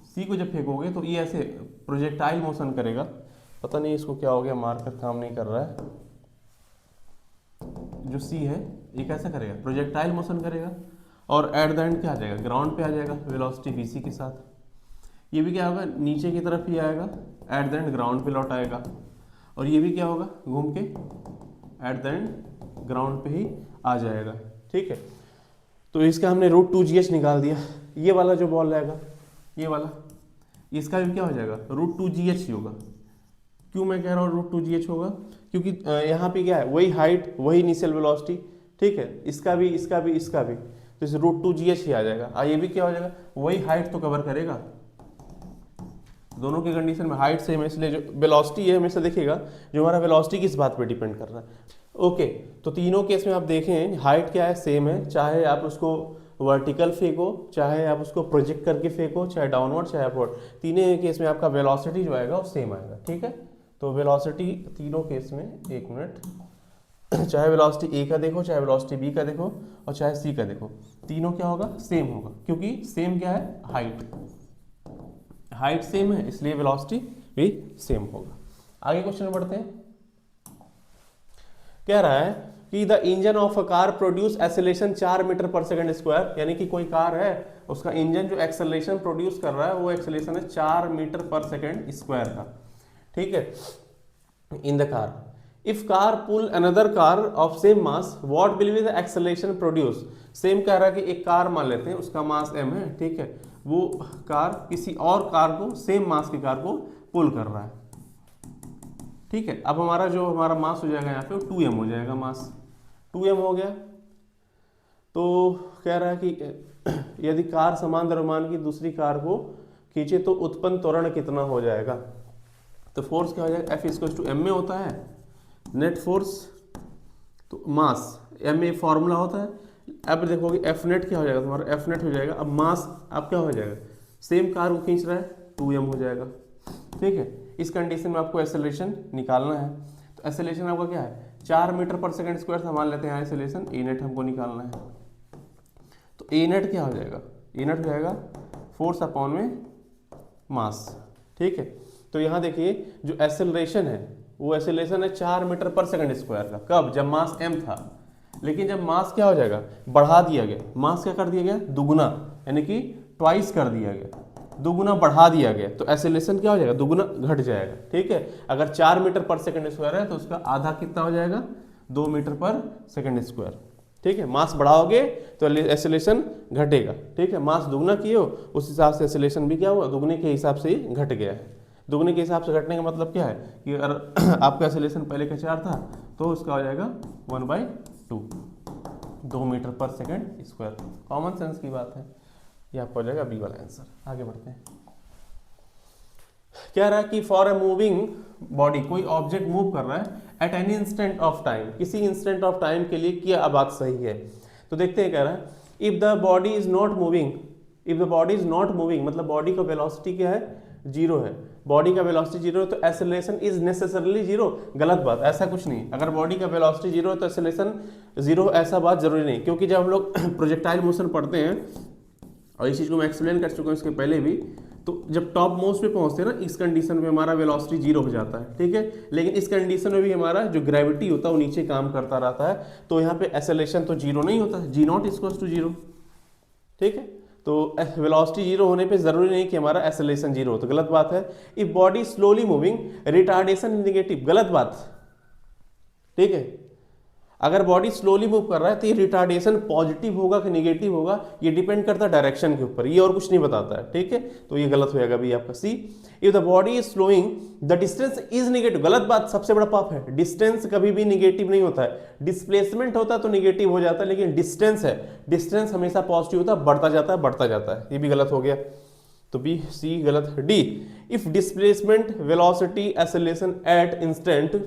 सी को जब फेंकोगे तो ये ऐसे प्रोजेक्टाइल मोशन करेगा। पता नहीं इसको क्या हो गया, मार्कर काम नहीं कर रहा है। जो सी है ये कैसा करेगा, प्रोजेक्टाइल मोशन करेगा, और एट द एंड क्या आ जाएगा, ग्राउंड पे आ जाएगा वेलोसिटी वीसी के साथ। ये भी क्या होगा, नीचे की तरफ ही आएगा, एट द एंड ग्राउंड पे लौट आएगा। और ये भी क्या होगा, घूम के एट द एंड ग्राउंड पे ही आ जाएगा। ठीक है, तो इसका हमने रूट 2gh निकाल दिया। ये वाला जो बॉल रहेगा, ये वाला, इसका भी क्या हो जाएगा, रूट 2gh ही होगा। क्यों मैं कह रहा हूँ रूट 2gh होगा, क्योंकि यहाँ पे क्या है, वही हाइट वही इनिशियल वेलोसिटी। ठीक है, इसका भी इसका भी इसका भी, तो इसे रूट 2gh ही आ जाएगा। ये भी क्या हो जाएगा, वही हाइट तो कवर करेगा। दोनों की कंडीशन में हाइट सेम है, इसलिए जो वेलोसिटी है हमेशा देखिएगा जो हमारा वेलोसिटी किस बात पे डिपेंड कर रहा है। ओके, तो तीनों केस में आप देखें हाइट क्या है, सेम है, चाहे आप उसको वर्टिकल फेंको, चाहे आप उसको प्रोजेक्ट करके फेंको, चाहे डाउनवर्ड चाहे अपवर्ड, तीनों केस में आपका वेलोसिटी जो आएगा वो सेम आएगा। ठीक है, तो वेलोसिटी तीनों केस में, एक मिनट, चाहे वेलोसिटी ए का देखो, चाहे वेलोसिटी बी का देखो, और चाहे सी का देखो, तीनों क्या होगा, सेम होगा, क्योंकि सेम क्या है, हाइट, हाइट सेम है इसलिए वेलोसिटी भी सेम होगा। आगे क्वेश्चन बढ़ते हैं। कह रहा है कि the engine of a car produce acceleration 4 metre पर सेकंड स्क्वायर, यानी कि कोई कार है उसका इंजन जो एक्सेलरेशन प्रोड्यूस कर रहा है वो एक्सेलरेशन है 4 मीटर पर सेकंड स्क्वायर का। ठीक है, in the car, if car pull another car of same mass what will be the acceleration produce. Same कह रहा है कि एक कार मान लेते हैं उसका मास m है। ठीक है, वो कार किसी और कार को, सेम मास की कार को पुल कर रहा है। ठीक है, अब हमारा जो हमारा मास हो जाएगा यहाँ पे 2m हो जाएगा, मास 2m हो गया। तो कह रहा है कि यदि कार समान द्रव्यमान की दूसरी कार को खींचे तो उत्पन्न त्वरण कितना हो जाएगा। तो फोर्स क्या हो जाएगा, F इक्वल्स टू m में होता है नेट फोर्स, तो मास m में फॉर्मूला होता है। अब देखोगे F नेट क्या हो जाएगा, तुम्हारा F नेट हो जाएगा। अब मास अब क्या हो जाएगा, सेम कार को खींच रहा है 2m हो जाएगा। ठीक है, इस कंडीशन में आपको एक्सेलरेशन निकालना है। तो एक्सेलरेशन आपका क्या है, 4 मीटर पर सेकंड स्क्वायर से मान लेते हैं एक्सेलरेशन, ए नेट हमको निकालना है। तो ए नेट क्या हो जाएगा, ए नेट हो जाएगा फोर्स अपॉन में मास। ठीक है, तो यहाँ देखिए जो एक्सेलरेशन है वो एक्सेलरेशन है 4 मीटर पर सेकंड स्क्वायर का, कब, जब मास m था। लेकिन जब मास क्या हो जाएगा, बढ़ा दिया गया, मास क्या कर दिया गया, दुगुना, यानी कि ट्वाइस कर दिया गया, दुगुना बढ़ा दिया गया, तो एक्सेलरेशन क्या हो जाएगा, दुगुना घट जाएगा। ठीक है, अगर 4 मीटर पर सेकंड स्क्वायर है तो उसका आधा कितना हो जाएगा, 2 मीटर पर सेकंड स्क्वायर। ठीक है, मास बढ़ाओगे तो एक्सेलरेशन घटेगा। ठीक है, मास दुगना किए हो उस हिसाब से एक्सेलरेशन भी क्या हुआ, दुगने के हिसाब से ही घट गया है। दुगने के हिसाब से घटने का मतलब क्या है कि अगर आपका एक्सेलरेशन पहले का 4 था तो उसका हो जाएगा 1/2, 2 मीटर पर सेकंड स्क्वायर। कॉमन सेंस की बात है। ये आपका हो जाएगा बी वाला आंसर। आगे बढ़ते हैं। कह रहा है कि फॉर ए मूविंग बॉडी, कोई ऑब्जेक्ट मूव कर रहा है at any instant of time, किसी इंस्टेंट ऑफ टाइम के लिए क्या बात सही है। तो देखते हैं, कह रहा है if the body is not moving, if the body is not moving मतलब बॉडी का वेलोसिटी क्या है, जीरो है, बॉडी का वेलोसिटी जीरो है तो एक्सेलरेशन इज नेसेसरली जीरो। गलत बात, ऐसा कुछ नहीं। अगर बॉडी का वेलोसिटी जीरो है तो एक्सेलरेशन जीरो, ऐसा बात जरूरी नहीं। क्योंकि जब हम लोग प्रोजेक्टाइल मोशन पढ़ते हैं, और इस चीज़ को मैं एक्सप्लेन कर चुका हूँ इसके पहले भी, तो जब टॉप मोस्ट पे पहुंचते हैं ना, इस कंडीशन में हमारा वेलोसिटी जीरो हो जाता है, ठीक है। लेकिन इस कंडीशन में भी हमारा जो ग्रेविटी होता है वो नीचे काम करता रहता है, तो यहाँ पे एक्सेलरेशन तो जीरो नहीं होता, जी नॉट इक्वल टू जीरो, ठीक है। तो वेलोसिटी जीरो होने पे जरूरी नहीं कि हमारा एक्सेलरेशन जीरो हो, तो गलत बात है। If body slowly moving retardation negative, गलत बात, ठीक है। अगर बॉडी स्लोली मूव कर रहा है तो ये रिटार्डेशन पॉजिटिव होगा कि नेगेटिव होगा, ये डिपेंड करता है डायरेक्शन के ऊपर, ये और कुछ नहीं बताता है, ठीक है। तो ये गलत हो जाएगा भी आपका C. If the body is slowing the distance is negative, गलत बात, सबसे बड़ा पाप है। डिस्टेंस कभी भी नेगेटिव नहीं होता है, डिस्प्लेसमेंट होता है तो नेगेटिव हो जाता है, लेकिन डिस्टेंस है, डिस्टेंस हमेशा पॉजिटिव होता है, बढ़ता जाता है बढ़ता जाता है, ये भी गलत हो गया। तो बी सी गलत। D if displacement velocity acceleration at instant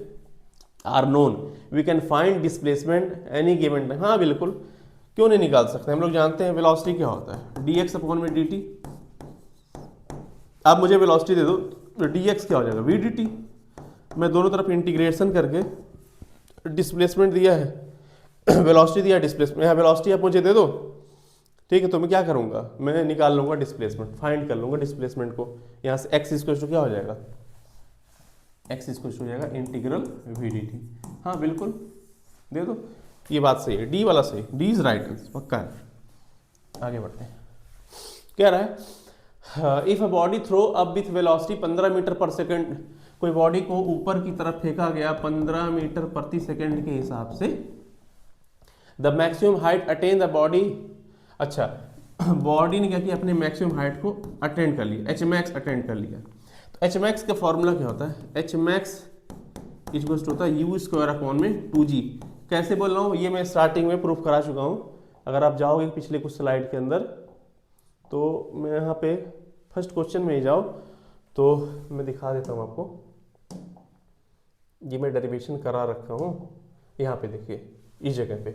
are known we can find displacement any given time. हाँ बिल्कुल, क्यों नहीं निकाल सकते, हम लोग जानते हैं वेलोसिटी क्या होता है, डी एक्स अपॉन में डी टी। आप मुझे वेलोसिटी दे दो तो डी एक्स क्या हो जाएगा, वी डी टी। मैं दोनों तरफ इंटीग्रेशन करके डिस्प्लेसमेंट दिया है, वेलोसिटी दिया है, डिस्प्लेसमेंट, यहाँ वेलोसिटी आप मुझे दे दो, ठीक है। तो मैं क्या करूँगा, मैं निकाल लूँगा डिस्प्लेसमेंट, फाइंड कर लूँगा डिस्प्लेसमेंट को। यहाँ से एक्स इक्वल टू क्या हो जाएगा, एक्स इक्वल हो जाएगा इंटीग्रल वी डी टी। हाँ बिल्कुल दे दो, ये बात सही है, डी वाला सही, डी इज राइट आंसर, पक्का है। आगे बढ़ते हैं। कह रहा है if a body throw up with velocity 15 metre पर सेकंड, कोई बॉडी को ऊपर की तरफ फेंका गया 15 मीटर प्रति सेकंड के हिसाब से, the maximum height attain the body, अच्छा बॉडी ने क्या किया, अपने मैक्सिमम हाइट को अटेंड कर लिया, एच मैक्स अटेंड कर लिया। एच मैक्स का फॉर्मूला क्या होता है, एच मैक्स इक्वल होता है यू स्क्वायर अपॉन में 2g। कैसे बोल रहा हूँ, ये मैं स्टार्टिंग में प्रूफ करा चुका हूँ, अगर आप जाओगे पिछले कुछ स्लाइड के अंदर तो मैं यहाँ पे फर्स्ट क्वेश्चन में ही जाओ तो मैं दिखा देता हूँ आपको, ये मैं डेरिवेशन करा रखा हूँ, यहाँ पे देखिए इस जगह पे,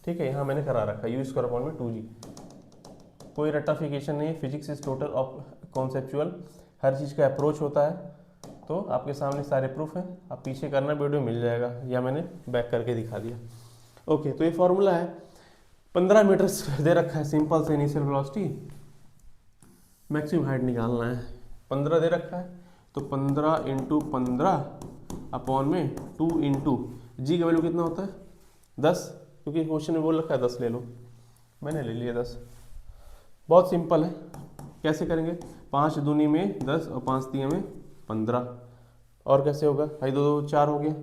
ठीक है, यहाँ मैंने करा रखा यू स्क्वायर अपॉन में 2g। कोई रट्टाफिकेशन नहीं है, physics is total of conceptual, हर चीज़ का अप्रोच होता है। तो आपके सामने सारे प्रूफ हैं, आप पीछे करना वीडियो मिल जाएगा, या मैंने बैक करके दिखा दिया। ओके, तो ये फॉर्मूला है, 15 मीटर दे रखा है, सिंपल से इनिशियल वेलोसिटी, मैक्सिमम हाइट निकालना है, 15 दे रखा है, तो 15 इंटू 15 अपॉन में 2 इंटू जी का वैल्यू कितना होता है 10, क्योंकि क्वेश्चन में बोल रखा है 10 ले लो, मैंने ले लिया 10। बहुत सिंपल है, कैसे करेंगे, 5 दूनी में 10 और 5 तिया में 15, और कैसे होगा भाई, 2 2 4 हो गया,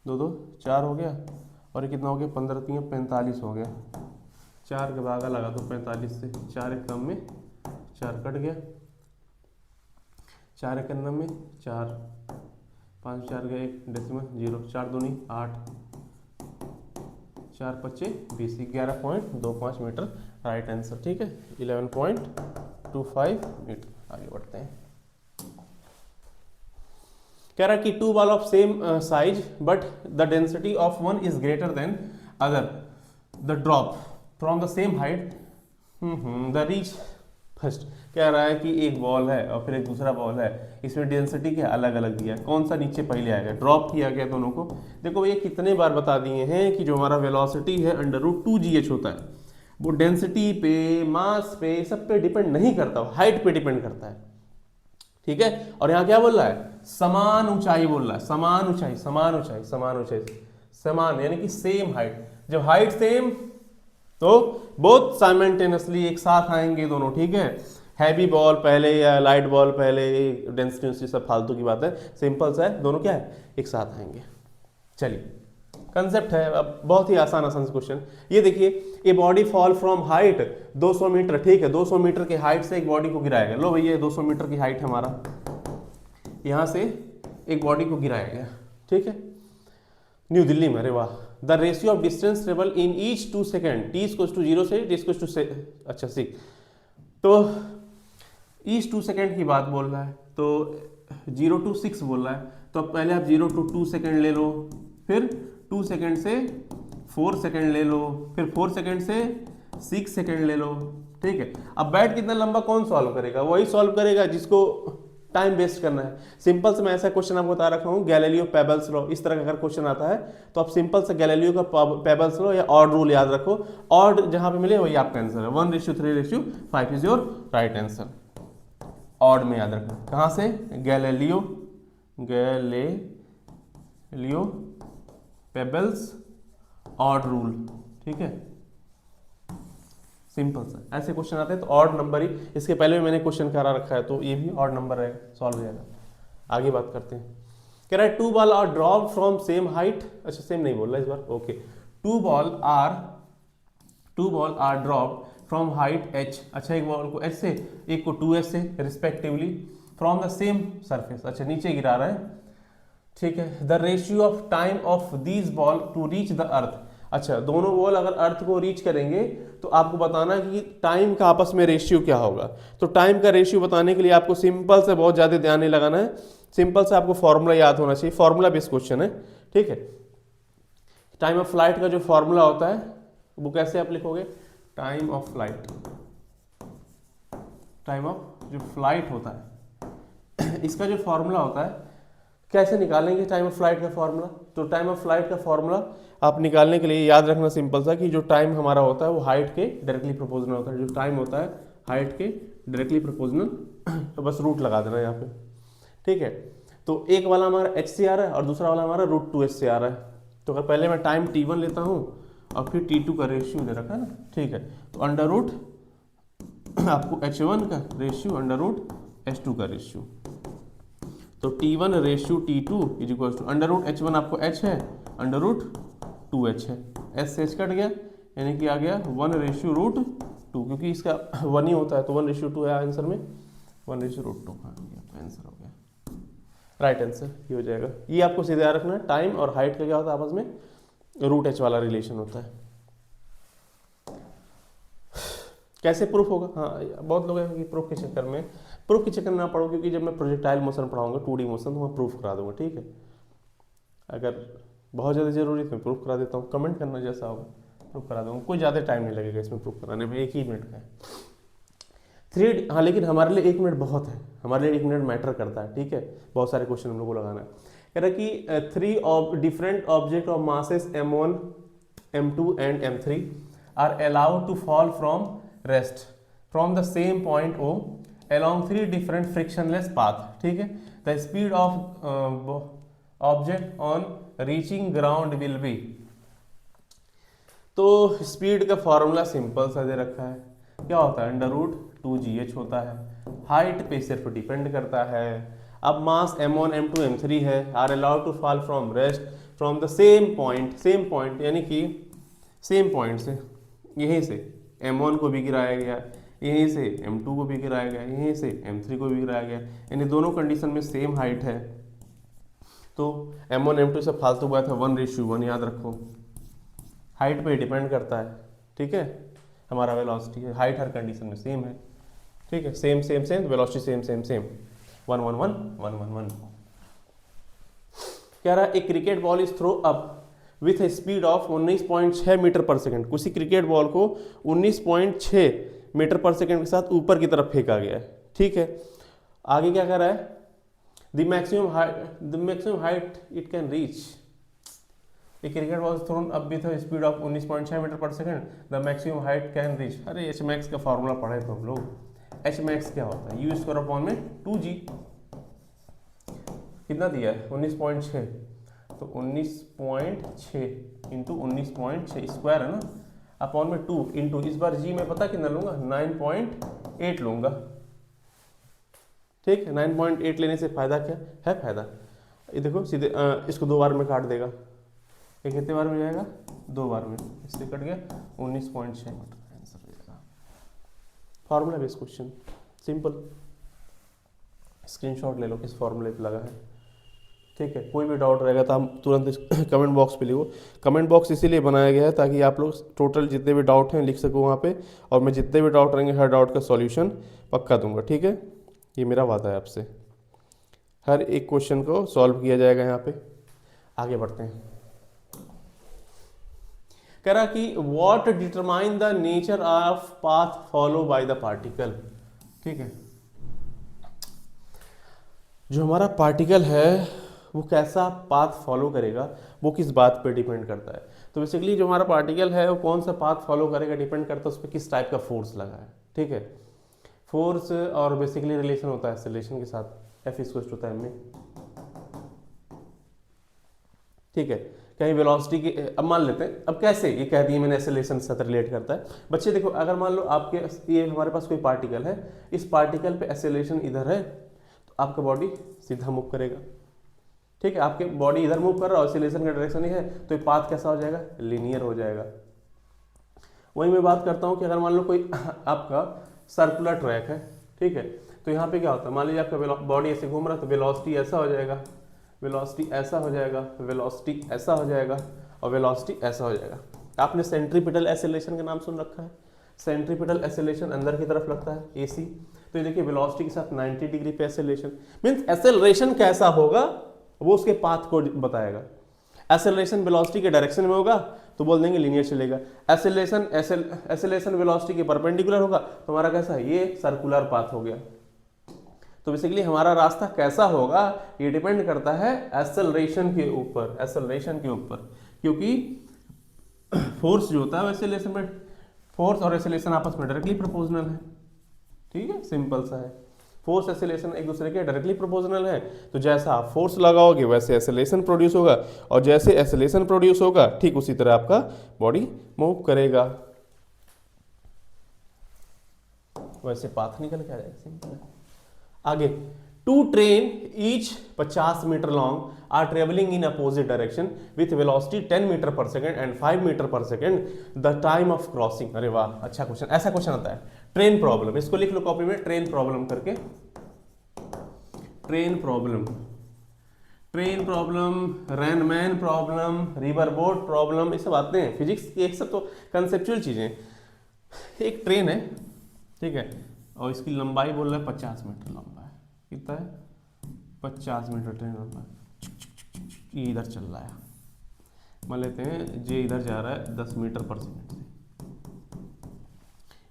2 2 4 हो गया, और ये कितना हो गया, 15 तिया 45 हो गया, 4 के भागा लगा दो 45 से, 4 एक कम में 4 कट गया, 4 एक में 4, 5 4 गया 1 डेसिमल 0, 4 दूनी 8, 4 पच्चे 20, 11.25 मीटर राइट आंसर, ठीक है, 11.25 मीटर। आगे बढ़ते हैं। कह रहा है कि 2 ball of same size but the density of one is greater than other, the drop from the same height the reach first. कह रहा है कि एक बॉल है और फिर एक दूसरा बॉल है, इसमें डेंसिटी क्या अलग अलग दिया है, कौन सा नीचे पहले आएगा, ड्रॉप किया गया दोनों को। देखो ये कितने बार बता दिए हैं कि जो हमारा वेलोसिटी है √2gh होता है, वो डेंसिटी पे, मास पे, सब पे डिपेंड नहीं करता, हाइट पे डिपेंड करता है, ठीक है। और यहाँ क्या बोल रहा है, समान ऊंचाई बोल रहा है, समान ऊंचाई, समान ऊंचाई, समान ऊंचाई, समान यानी कि सेम हाइट। जब हाइट सेम तो बोथ साइमल्टेनियसली एक साथ आएंगे दोनों, ठीक है। हैवी बॉल पहले या लाइट बॉल पहले, डेंसिटी सब फालतू की बात है, सिंपल सा है, दोनों क्या है एक साथ आएंगे। चलिए कंसेप्ट है, अब बहुत ही आसान आसान क्वेश्चन। ये देखिए, ये body fall from height 200 metre, ठीक है, 200 मीटर की हाइट से एक बॉडी को गिराया गया। लो भैया 200 मीटर की हाइट है हमारा, यहाँ से एक बॉडी को गिराया गया, ठीक है, न्यू दिल्ली में, अरे वाह the ratio of distance travel in each 2 second, T equals to 0 से टी इक्वल्स टू अच्छा 6, तो ईच 2 सेकेंड की बात बोल रहा है, तो 0 to 6 बोल रहा है, तो अब पहले आप 0 to 2 सेकेंड ले लो, फिर 2 सेकेंड से 4 सेकेंड ले लो, फिर 4 सेकेंड से 6 सेकेंड ले लो, ठीक है। अब बैठ कितना लंबा कौन सॉल्व करेगा, वही सॉल्व करेगा जिसको टाइम वेस्ट करना है। सिंपल से मैं ऐसा क्वेश्चन आपको बता रखा हूँ, गैलीलियो पेबल्स लॉ, इस तरह का अगर क्वेश्चन आता है तो आप सिंपल से गैलीलियो का पेबल्स लॉ या ऑड रूल याद रखो, ऑड जहां पे मिले वही आपका आंसर है, 1:3:5 is your right answer. Odd में याद रखना, कहां से, गैलीलियो पेबल्स ऑड रूल, ठीक है, सिंपल सा। ऐसे क्वेश्चन आते हैं तो ऑड नंबर ही, इसके पहले भी मैंने क्वेश्चन करा रखा है, तो ये भी ऑड नंबर है, सॉल्व हो जाएगा। आगे बात करते हैं, कह रहा है 2 ball are drop from same height, अच्छा सेम नहीं बोल रहा इस बार, okay, 2 ball are drop from height h, अच्छा एक बॉल को h से, एक को 2h से respectively, from the same surface, अच्छा नीचे गिरा रहा है, ठीक है। The ratio of time of these ball to reach the earth, अच्छा दोनों बॉल अगर अर्थ को रीच करेंगे तो आपको बताना कि टाइम का आपस में रेशियो क्या होगा। तो टाइम का रेशियो बताने के लिए आपको सिंपल से, बहुत ज़्यादा ध्यान नहीं लगाना है, सिंपल से आपको फॉर्मूला याद होना चाहिए, फॉर्मूला बेस्ड क्वेश्चन है, ठीक है। टाइम ऑफ फ्लाइट का जो फॉर्मूला होता है वो कैसे आप लिखोगे, time of flight, time of जो फ्लाइट होता है इसका जो फॉर्मूला होता है, कैसे निकालेंगे टाइम ऑफ फ्लाइट का फॉर्मूला, तो टाइम ऑफ फ्लाइट का फॉर्मूला आप निकालने के लिए याद रखना सिंपल सा कि जो टाइम हमारा होता है वो हाइट के डायरेक्टली प्रोपोर्शनल होता है, जो टाइम होता है हाइट के डायरेक्टली प्रोपोर्शनल, तो बस रूट लगा देना यहाँ पे, ठीक है। तो एक वाला हमारा h से आ रहा है और दूसरा वाला हमारा √2h से आ रहा है, तो अगर पहले मैं टाइम t1 लेता हूँ और फिर t2 का रेशियो दे रखा है ना, ठीक है, तो अंडर रूट आपको h1 का रेशियो अंडर रूट h2 का रेशियो, तो T1 ratio T2 is equal to under root H1 आपको H है, अंडर रूट 2H है, H से H कट गया, यानी कि आ गया 1:2, क्योंकि इसका 1 ही होता है तो 1:2 है आंसर में, 1:2 तो आंसर हो गया, राइट आंसर ये हो जाएगा। ये आपको सीधे याद रखना है, टाइम और हाइट का क्या होता है आपस में, √h वाला रिलेशन होता है। कैसे प्रूफ होगा, हाँ बहुत लोग हैं कि प्रूफ के चक्कर में ना पढ़ो, क्योंकि जब मैं प्रोजेक्टाइल मोशन पढ़ाऊंगा 2D मोशन तो मैं प्रूफ करा दूंगा, ठीक है। अगर बहुत ज़्यादा जरूरी है तो मैं प्रूफ करा देता हूँ, कमेंट करना जैसा होगा प्रूफ करा दूंगा, कोई ज़्यादा टाइम नहीं लगेगा इसमें प्रूफ कराने में, 1 ही मिनट का है 3D। हाँ लेकिन हमारे लिए 1 मिनट बहुत है, हमारे लिए 1 मिनट मैटर करता है, ठीक है, बहुत सारे क्वेश्चन हम लोग को लगाना है। कह रहा है कि 3 different object of masses m1 m2 and m3 are allowed to fall from rest from the same point O along 3 different frictionless path, ठीक है। the speed of object on reaching ground will be, तो speed का formula simple सा दे रखा है, क्या होता है, अंडर रूट 2gh होता है, हाइट पे सिर्फ डिपेंड करता है। अब मास m1 m2 m3 है, are allowed to fall from rest from the same point यानी कि सेम पॉइंट से, यहीं से m1 को भी गिराया गया, यहीं से m2 को भी गिराया गया, यहीं से m3 को भी गिराया गया, यानी दोनों कंडीशन में सेम हाइट है, तो m1 m2 से फालतू बात है 1:1, याद रखो, हाइट पे डिपेंड करता है, ठीक है, हमारा वेलोसिटी है, हाइट हर कंडीशन में सेम है, ठीक है, सेम वेलोसिटी सेम 1 1 1 1 1 1। कह रहा है एक cricket ball is throw up with a speed of 19.6 metre पर सेकेंड, उसी क्रिकेट बॉल को 19.6 मीटर पर सेकेंड के साथ ऊपर की तरफ फेंका गया है, ठीक है। आगे क्या कर रहा है, the maximum height it can reach, a cricket ball thrown up with a speed of 19.6 metre पर second, the maximum height can reach, अरे एच मैक्स का फॉर्मूला पढ़े तो हम लोग, एच मैक्स क्या होता है, यू स्क्वायर अपॉन में 2g, कितना दिया है 19.6, तो 19.6 इंटू 19.6 स्क्वायर है ना, अपॉन में 2 इंटू, इस बार जी में पता कितना लूंगा, 9.8 लूंगा, ठीक है। 9.8 लेने से फायदा क्या है, फायदा ये देखो सीधे इसको 2 बार में काट देगा, ये कितने बार में जाएगा, 2 बार में, इससे कट गया 19.6 मीटर, आंसर हो जाएगा। Formula based question simple, screenshot ले लो किस फॉर्मूले पे लगा है। ठीक है, कोई भी डाउट रहेगा तो हम तुरंत कमेंट बॉक्स पे लिखो। कमेंट बॉक्स इसीलिए बनाया गया है ताकि आप लोग टोटल जितने भी डाउट हैं लिख सको वहाँ पे, और मैं जितने भी डाउट रहेंगे हर डाउट का सॉल्यूशन पक्का दूंगा, ठीक है। ये मेरा वादा है आपसे, हर एक क्वेश्चन को सॉल्व किया जाएगा यहाँ पे। आगे बढ़ते हैं। कह रहा कि what determine the nature of path follow by the particle, ठीक है। जो हमारा पार्टिकल है वो कैसा पाथ फॉलो करेगा वो किस बात पे डिपेंड करता है। तो बेसिकली जो हमारा पार्टिकल है वो कौन सा पाथ फॉलो करेगा डिपेंड करता है उस पर किस टाइप का फोर्स लगा है, ठीक है। फोर्स और बेसिकली रिलेशन होता है एक्सेलरेशन के साथ, F = ma, ठीक है। कहीं वेलोसिटी की, अब मान लेते हैं, अब कैसे ये कह दिए मैंने एक्सेलरेशन के साथ रिलेट करता है। बच्चे देखो, अगर मान लो आपके ये हमारे पास कोई पार्टिकल है, इस पार्टिकल पे एक्सेलरेशन इधर है तो आपका बॉडी सीधा मूव करेगा, ठीक है। आपके बॉडी इधर मूव कर रहा है और एक्सेलरेशन का डायरेक्शन ही है तो ये पाथ कैसा हो जाएगा, लीनियर हो जाएगा। वही मैं बात करता हूँ कि अगर मान लो कोई आपका सर्कुलर ट्रैक है, ठीक है, तो यहाँ पे क्या होता है, मान लीजिए आपका बॉडी ऐसे घूम रहा है तो वेलोसिटी ऐसा हो जाएगा, वेलोसिटी ऐसा हो जाएगा, वेलोसिटी ऐसा हो जाएगा और वेलोसिटी ऐसा हो जाएगा। आपने सेंट्रीपिटल एक्सेलरेशन का नाम सुन रखा है। सेंट्रीपिटल एक्सेलरेशन अंदर की तरफ लगता है AC, तो ये देखिए वेलोसिटी के साथ 90 डिग्री पे एक्सेलरेशन, मींस एक्सेलरेशन कैसा होगा वो उसके पाथ को बताएगा। एक्सेलरेशन वेलोसिटी के डायरेक्शन में होगा तो बोल देंगे लीनियर चलेगा। एक्सेलरेशन वेलोसिटी के परपेंडिकुलर होगा तो हमारा कैसा है, ये सर्कुलर पाथ हो गया। तो बेसिकली हमारा रास्ता कैसा होगा ये डिपेंड करता है एक्सेलरेशन के ऊपर, एक्सेलरेशन के ऊपर, क्योंकि फोर्स जो होता है एक्सेलरेशन में, फोर्स और एक्सेलरेशन आपस में डायरेक्टली प्रोपोर्शनल है, ठीक है, सिंपल सा है। फोर्स एक्सेलरेशन एक दूसरे के डायरेक्टली प्रोपोर्शनल है, तो जैसा आप फोर्स लगाओगे वैसे एक्सेलरेशन प्रोड्यूस होगा, और जैसे एक्सेलरेशन प्रोड्यूस होगा ठीक उसी तरह आपका बॉडी मूव करेगा, वैसे पाथ निकल के आ जाएगा, सिंपल है। आगे, two train each 50 metre long are travelling in opposite direction with velocity 10 metre पर सेकेंड एंड 5 मीटर पर second, the time of crossing. अरे वाह, अच्छा क्वेश्चन, ऐसा क्वेश्चन आता है। ट्रेन प्रॉब्लम, इसको लिख लो कॉपी में, ट्रेन प्रॉब्लम करके, train problem, train problem, rain man problem, river boat problem, ये सब आते हैं फिजिक्स के, सब तो कंसेप्चुअल चीजें। एक ट्रेन है, ठीक है, और इसकी लंबाई बोल रहा है 50 मीटर लंबा है, कितना है 50 मीटर ट्रेन लंबा है, ये इधर चल रहा है, मान लेते हैं जे इधर जा रहा है 10 मीटर पर सेकेंड से।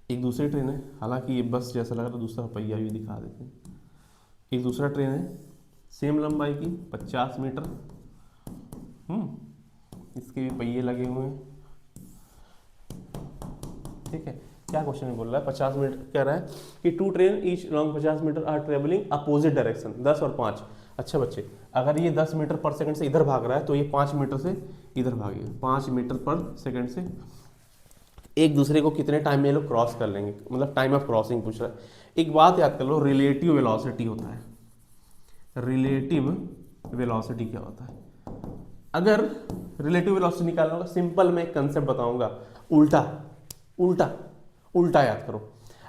एक दूसरी ट्रेन है, हालांकि ये बस जैसा लग रहा है, दूसरा पहिया भी दिखा देते हैं। एक दूसरा ट्रेन है सेम लंबाई की 50 मीटर, इसके भी पहिए लगे हुए हैं, ठीक है। क्या क्वेश्चन बोल रहा है, 50 मीटर कह रहा है कि two train each long 50 metre are travelling opposite direction, 10 और 5। अच्छा बच्चे, अगर ये 10 मीटर पर सेकंड से इधर भाग रहा है तो ये 5 मीटर से इधर भागेगा, 5 मीटर पर सेकंड से। एक दूसरे को कितने टाइम में ये लोग क्रॉस कर लेंगे, मतलब टाइम ऑफ क्रॉसिंग पूछ रहा है। एक बात याद कर लो, रिलेटिव वेलोसिटी होता है। रिलेटिव वेलोसिटी क्या होता है, अगर रिलेटिव वेलोसिटी निकालना होगा, सिंपल मैं एक कंसेप्ट बताऊंगा, उल्टा उल्टा उल्टा याद करो।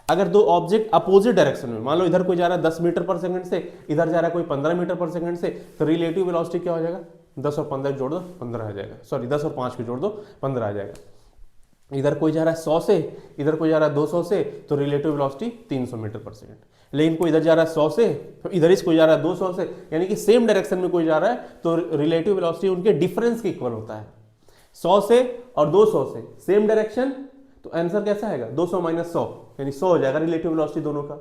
अगर दो ऑब्जेक्ट अपोजिट डायरेक्शन में, मान लो इधर कोई जा रहा है 10 मीटर पर सेकंड से, इधर जा रहा है कोई 15 मीटर पर सेकंड से, तो रिलेटिव वेलोसिटी क्या हो जाएगा, 10 और 15 जोड़ दो 15 आ जाएगा, सॉरी 10 और 5 को जोड़ दो 15 आ जाएगा। इधर कोई जा रहा है 100 से, इधर कोई जा रहा है 200 से, तो रिलेटिव वेलोसिटी 300 मीटर पर सेकंड। लेकिन कोई इधर जा रहा है 100 से, तो इधर इस कोई जा रहा है 200 से, यानी कि सेम डायरेक्शन में कोई जा रहा है, तो रिलेटिव वेलोसिटी उनके डिफरेंस के इक्वल होता है। 100 से और 200 से सेम डायरेक्शन, तो आंसर कैसा आएगा, 200 माइनस 100 यानी 100 हो जाएगा रिलेटिव वेलोसिटी दोनों का।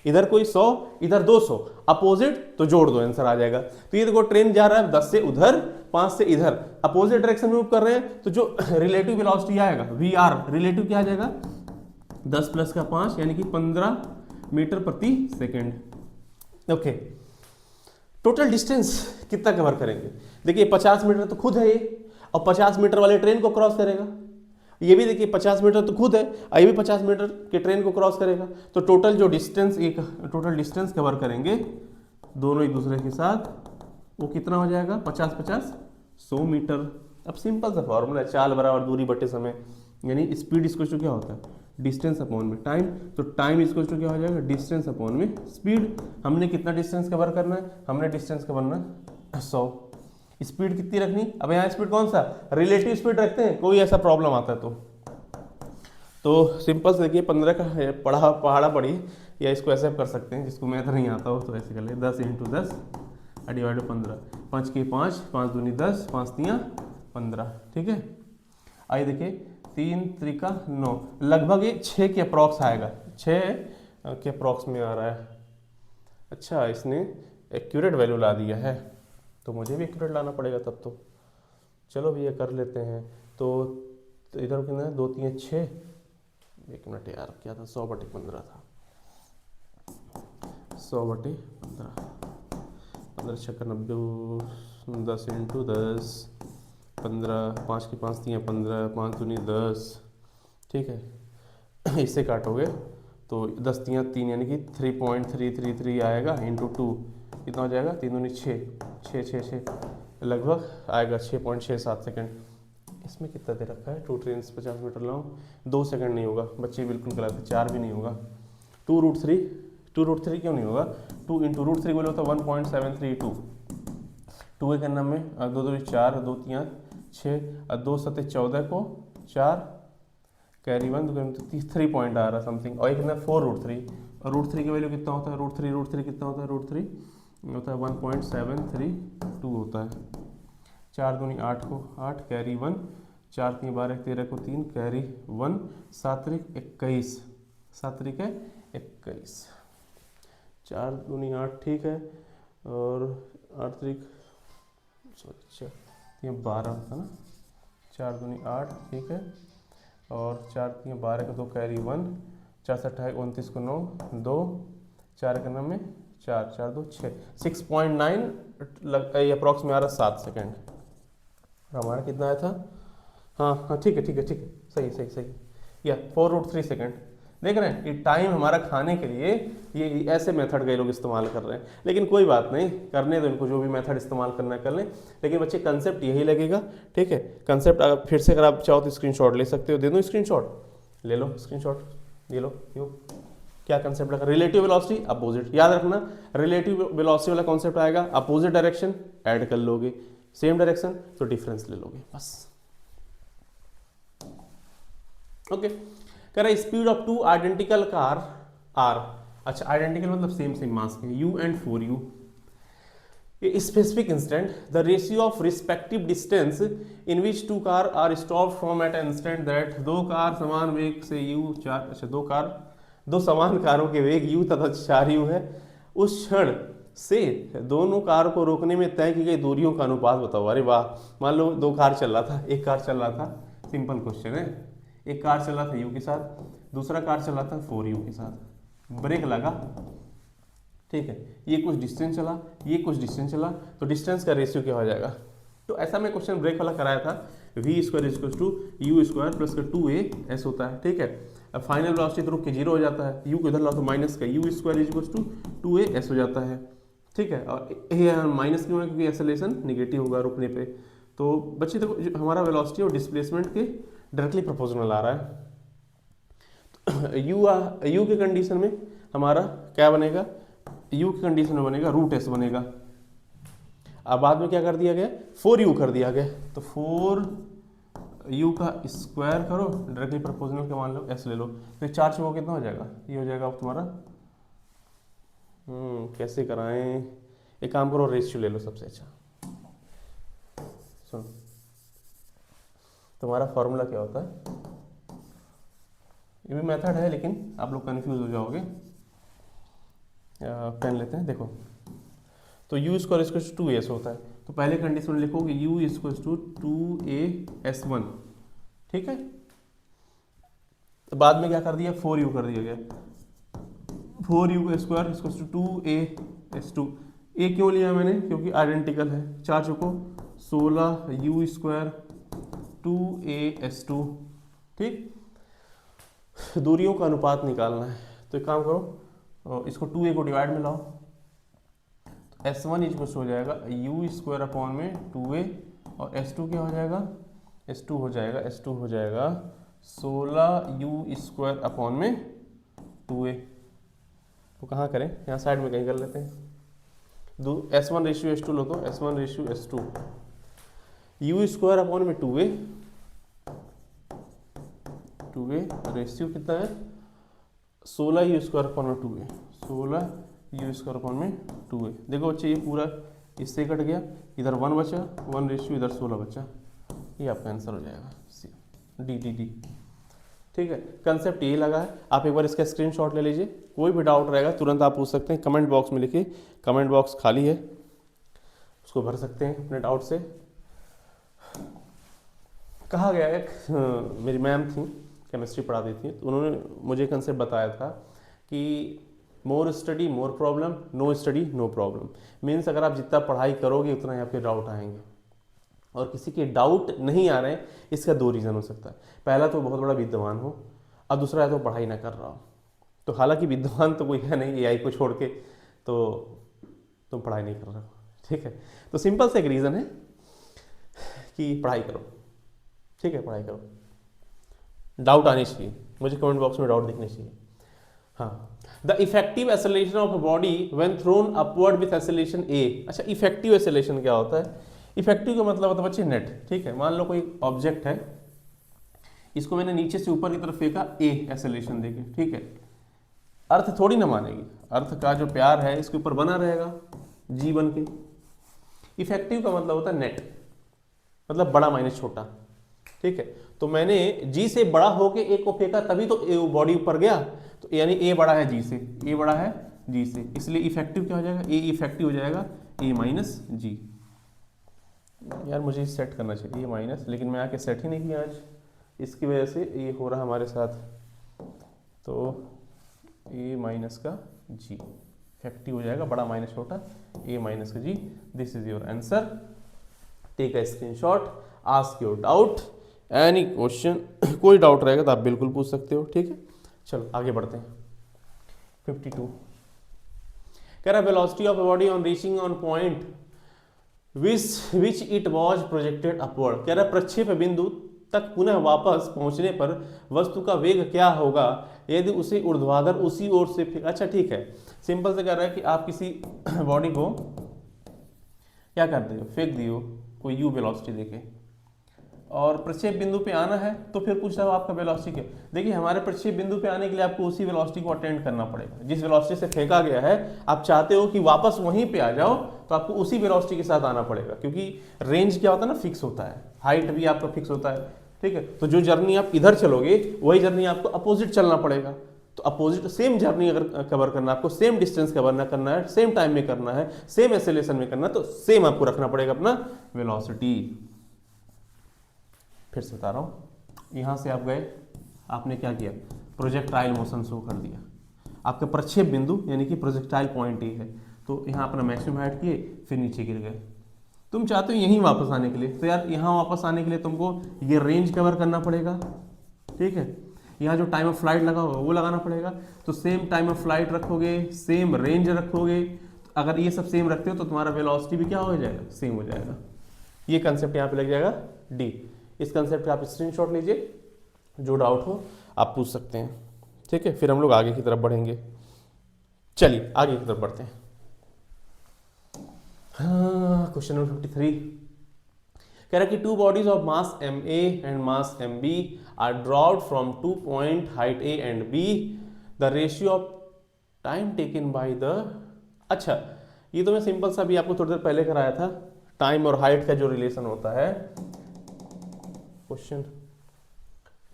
इधर कोई 100, इधर 200, अपोजिट, तो जोड़ दो आंसर आ जाएगा। तो ये देखो ट्रेन जा रहा है 10 से उधर, 5 से इधर, अपोजिट डायरेक्शन में मूव कर रहे हैं, तो जो रिलेटिव वेलोसिटी आएगा VR, रिलेटिव क्या आ जाएगा, 10 प्लस का 5 यानी कि 15 मीटर प्रति सेकेंड। ओके, टोटल डिस्टेंस कितना कवर करेंगे, देखिए 50 मीटर तो खुद है ये, और 50 मीटर वाले ट्रेन को क्रॉस करेगा, ये भी देखिए 50 मीटर तो खुद है, ये भी 50 मीटर के ट्रेन को क्रॉस करेगा, तो टोटल जो डिस्टेंस, एक टोटल डिस्टेंस कवर करेंगे दोनों एक दूसरे के साथ, वो कितना हो जाएगा, 50-50 100 मीटर। अब सिंपल सा फॉर्मूला है, चाल बराबर दूरी बटे समय, यानी स्पीड इक्वल टू क्या होता है, डिस्टेंस अपॉन में टाइम, तो टाइम इक्वल टू क्या हो जाएगा, डिस्टेंस अपॉन में स्पीड। हमने कितना डिस्टेंस कवर करना है, हमने डिस्टेंस कवर करना है 100, स्पीड कितनी रखनी, अब यहाँ स्पीड कौन सा, रिलेटिव स्पीड रखते हैं, कोई ऐसा प्रॉब्लम आता है तो सिंपल से देखिए 15 का पहाड़ा पड़ी, या इसको ऐसे कर सकते हैं, जिसको मैथ नहीं आता हो तो ऐसे कर ले, 10 × 10 डिवाइड 15, 5 के 5, 5 दूनी 10, 5 तियाँ 15, ठीक है। आइए देखिए 3 त्रिका 9, लगभग ये 6 के अप्रॉक्स आएगा, 6 के अप्रॉक्स में आ रहा है। अच्छा इसने एक्यूरेट वैल्यू ला दिया है, तो मुझे भी एक्यूरेट लाना पड़ेगा तब तो। चलो भैया कर लेते हैं। तो इधर कितना है, 2 3 6, 1 मिनट यार क्या था, 100/15 था, 100/15, 15 छक्का 90, 10 × 10 15, 5 की 5 तियाँ 15, 5 दूनी 10, ठीक है। इससे काटोगे तो 10 तियाँ 3 यानी कि 3.333 आएगा, इंटू 2 कितना हो जाएगा, 3 दूनी 6, 6 6 6 लगभग आएगा 6.67 सेकेंड। इसमें कितना दे रखा है, 2 ट्रेन 50 मीटर लाऊँ, 2 सेकंड नहीं होगा, बच्चे बिल्कुल गलत है, 4 भी नहीं होगा, 2√3 क्यों नहीं होगा, 2 × √3 बोले होता 1.732, 2 के नंबर में 2 2 4, 2 3 6, 2 7 14 को 4 कैरी 1, 3 पॉइंट आ रहा समथिंग, और एक ना 4√3, और √3 की वैल्यू कितना होता है, √3 कितना होता है, √3 होता है 1.732 होता है। 4 दूनी 8 को 8 कैरी 1, 4 3 12 13 को 3 कैरी 1, 7 त्रिक 21, 7 त्रिक है 21, 4 दूनी 8 ठीक है, और 8 त्रिक सॉरी 12 था ना, 4 दूनी 8 ठीक है, और 4 3 12 को 2 कैरी 1, 4 7 28 29 को 9 2, 4 के नंबर में 4 4 2 6, 6.9 अप्रॉक्स में आ रहा 7 सेकेंड। हमारा कितना आया था, हाँ ठीक है सही, या 4√3 सेकेंड। देख रहे हैं ये टाइम हमारा खाने के लिए ये ऐसे मेथड कई लोग इस्तेमाल कर रहे हैं, लेकिन कोई बात नहीं, करने दो इनको, जो भी मेथड इस्तेमाल करना है कर लें, लेकिन बच्चे कंसेप्ट यही लगेगा, ठीक है। कंसेप्ट फिर से अगर आप चाहो तो स्क्रीनशॉट ले सकते हो, दे दो स्क्रीनशॉट, ले लो स्क्रीनशॉट, ये लो यो, क्या कंसेप्ट लगा, रिलेटिव वेलोसिटी अपोजिट, याद रखना रिलेटिव वेलोसिटी वाला कॉन्सेप्ट आएगा, अपोजिट डायरेक्शन ऐड कर लोगे, सेम डायरेक्शन तो डिफरेंस ले लोगे बस। ओके, कह रहा है speed of 2 identical car are, अच्छा आइडेंटिकल मतलब सेम मास के, u and 4u, specific instant the ratio of respective distance in which 2 car are stopped from at an instant that, 2 car समान वेग से u 4, अच्छा 2 समान कारों के वेग u तथा 4u है, उस क्षण से दोनों कार को रोकने में तय की गई दूरियों का अनुपात बताओ। अरे वाह, मान लो 2 कार चल रहा था, एक कार चल रहा था, सिंपल क्वेश्चन है, एक कार चल रहा था u के साथ, दूसरा कार चल रहा था 4u के साथ, ब्रेक लगा, ठीक है, ये कुछ डिस्टेंस चला, ये कुछ डिस्टेंस चला, तो डिस्टेंस का रेशियो क्या हो जाएगा। तो ऐसा मैं क्वेश्चन ब्रेक वाला कराया था, v² = u² + 2a s होता है, ठीक है। अब फाइनल वेलोसिटी रुक के 0 हो जाता है, u को इधर लाओ तो माइनस का, u² = 2a s हो जाता है, ठीक है। और ये माइनस क्यों है, क्योंकि एक्सेलरेशन निगेटिव होगा रुकने पे। तो बच्चे देखो हमारा वेलोसिटी और डिस्प्लेसमेंट के डायरेक्टली प्रोपोर्शनल आ रहा है, तो u के कंडीशन में हमारा क्या बनेगा, u की कंडीशन में बनेगा √s बनेगा। अब बाद में क्या कर दिया गया, 4u कर दिया गया, तो 4u का स्क्वायर करो, डायरेक्टली प्रोपोर्शनल का मान लो s ले लो, तो 4 से वो कितना हो जाएगा, ये हो जाएगा तुम्हारा, कैसे कराएं, एक काम करो रेशियो ले लो सबसे अच्छा। सुनो तुम्हारा फॉर्मूला क्या होता है, ये भी मेथड है लेकिन आप लोग कंफ्यूज हो जाओगे, पेन लेते हैं, देखो तो u² = 2s होता है, तो पहले कंडीशन में लिखोगे u = 2as1, ठीक है। तो बाद में क्या कर दिया, 4u कर दिया गया, 4u² = 2as2, a क्यों लिया मैंने, क्योंकि आइडेंटिकल है, 4 चुको 16 u² 2as2, ठीक। दूरियों का अनुपात निकालना है, तो एक काम करो इसको 2a को डिवाइड में लाओ, तो s1 हो जाएगा u² में 2a, और s2 क्या हो जाएगा, s2 हो जाएगा 16 u² में 2a। तो कहाँ करें, यहाँ साइड में कहीं कर लेते हैं, s1 रेशियो s2 लो, तो s1 ratio s2 you square upon में 2a, 2a रेशियो कितना है 16 यू स्क्वायर अपॉन में 2a, 16 यू स्क्वायर अपॉन में 2a। देखो बच्चे ये पूरा इससे कट गया, इधर 1 बचा, 1 रेशियो इधर 16 बचा, ये आपका आंसर हो जाएगा डी डी डी। ठीक है, कंसेप्ट यही लगा है। आप एक बार इसका स्क्रीनशॉट ले लीजिए, कोई भी डाउट रहेगा तुरंत आप पूछ सकते हैं, कमेंट बॉक्स में लिखिए, कमेंट बॉक्स खाली है, उसको भर सकते हैं अपने डाउट से। कहा गया एक मेरी मैम थी, केमिस्ट्री पढ़ाती थी, तो उन्होंने मुझे कंसेप्ट बताया था कि more study more problem, no study no problem. Means अगर आप जितना पढ़ाई करोगे उतना ही आपके डाउट आएंगे, और किसी के डाउट नहीं आ रहे हैं इसका 2 रीज़न हो सकता है। पहला तो बहुत बड़ा विद्वान हो, और दूसरा है तो पढ़ाई ना कर रहा हो। तो हालांकि विद्वान तो कोई है नहीं एआई को छोड़ के, तो तुम पढ़ाई नहीं कर रहे हो। ठीक है, तो सिंपल से एक रीज़न है कि पढ़ाई करो। ठीक है, पढ़ाई करो, डाउट आने चाहिए, मुझे कमेंट बॉक्स में डाउट दिखने चाहिए। हाँ, the effective acceleration of a body when thrown upward with acceleration A. अच्छा, इफेक्टिव एक्सेलरेशन क्या होता है? इफेक्टिव का मतलब होता है बच्चे नेट। ठीक है, मान लो कोई ऑब्जेक्ट है, इसको मैंने नीचे से ऊपर की तरफ फेंका ए एक्सेलरेशन देके, ठीक है, अर्थ थोड़ी ना मानेगी, अर्थ का जो प्यार है इसके ऊपर बना रहेगा जी बन के। इफेक्टिव का मतलब होता है नेट, मतलब बड़ा माइनस छोटा। ठीक है, तो मैंने जी से बड़ा होके ए को फेंका तभी तो ए बॉडी ऊपर गया, तो यानी ए बड़ा है जी से, ए बड़ा है जी से, इसलिए इफेक्टिव क्या हो जाएगा? ए इफेक्टिव हो जाएगा ए माइनस जी। यार मुझे सेट करना चाहिए ये माइनस, लेकिन मैं आके सेट ही नहीं किया आज, इसकी वजह से ये हो रहा हमारे साथ। तो ए माइनस का जी इफेक्टिव हो जाएगा, बड़ा माइनस छोटा, ए माइनस का G. This is your answer. Take a screenshot, ask your doubt, any question, कोई डाउट रहेगा तो आप बिल्कुल पूछ सकते हो। ठीक है, चलो आगे बढ़ते हैं। 52 कह रहा velocity of body on reaching on point which it was projected upward. कह रहा प्रक्षेप बिंदु तक पुनः वापस पहुंचने पर वस्तु का वेग क्या होगा यदि उसे ऊर्ध्वाधर उसी ओर से फेंका। अच्छा ठीक है, सिंपल से कह रहा है कि आप किसी बॉडी को क्या कर दियो, फेंक दियो कोई यू वेलोसिटी देके, और प्रक्षेप बिंदु पे आना है, तो फिर पूछ रहा हो आपका वेलोसिटी क्या। देखिए हमारे प्रक्षेप बिंदु पे आने के लिए आपको उसी वेलोसिटी को अटेंड करना पड़ेगा जिस वेलोसिटी से फेंका गया है। आप चाहते हो कि वापस वहीं पे आ जाओ तो आपको उसी वेलोसिटी के साथ आना पड़ेगा, क्योंकि रेंज क्या होता है ना, फिक्स होता है, हाइट भी आपका फिक्स होता है। ठीक है, तो जो जर्नी आप इधर चलोगे वही जर्नी आपको अपोजिट चलना पड़ेगा। तो अपोजिट सेम जर्नी अगर कवर करना, आपको सेम डिस्टेंस कवर ना करना है, सेम टाइम में करना है, सेम एक्सेलरेशन में करना है, तो सेम आपको रखना पड़ेगा अपना वेलोसिटी। फिर से बता रहा हूँ, यहाँ से आप गए, आपने क्या किया, प्रोजेक्टाइल मोशन शो कर दिया, आपका प्रक्षेप बिंदु यानी कि प्रोजेक्टाइल पॉइंट ये है, तो यहाँ अपना मैक्सिमम हाइट किए, फिर नीचे गिर गए। तुम चाहते हो यहीं वापस आने के लिए, तो यार यहाँ वापस आने के लिए तुमको ये रेंज कवर करना पड़ेगा। ठीक है, यहाँ जो टाइम ऑफ फ्लाइट लगा होगा वो लगाना पड़ेगा, तो सेम टाइम ऑफ फ्लाइट रखोगे, सेम रेंज रखोगे, अगर ये सब सेम रखते हो तो तुम्हारा वेलोसिटी भी क्या हो जाएगा, सेम हो जाएगा। ये कंसेप्ट यहाँ पे लग जाएगा डी। इस कंसेप्ट का आप स्क्रीनशॉट लीजिए, जो डाउट हो आप पूछ सकते हैं। ठीक है, फिर हम लोग आगे की तरफ बढ़ेंगे। चलिए आगे की तरफ बढ़ते हैं। हाँ, क्वेश्चन नंबर 53 कह रहा कि two bodies of mass M A and mass M B are dropped from 2 point height A and B, the ratio of time taken by the. अच्छा, ये तो मैं सिंपल सा भी आपको थोड़ी देर पहले कराया था, टाइम और हाइट का जो रिलेशन होता है, क्वेश्चन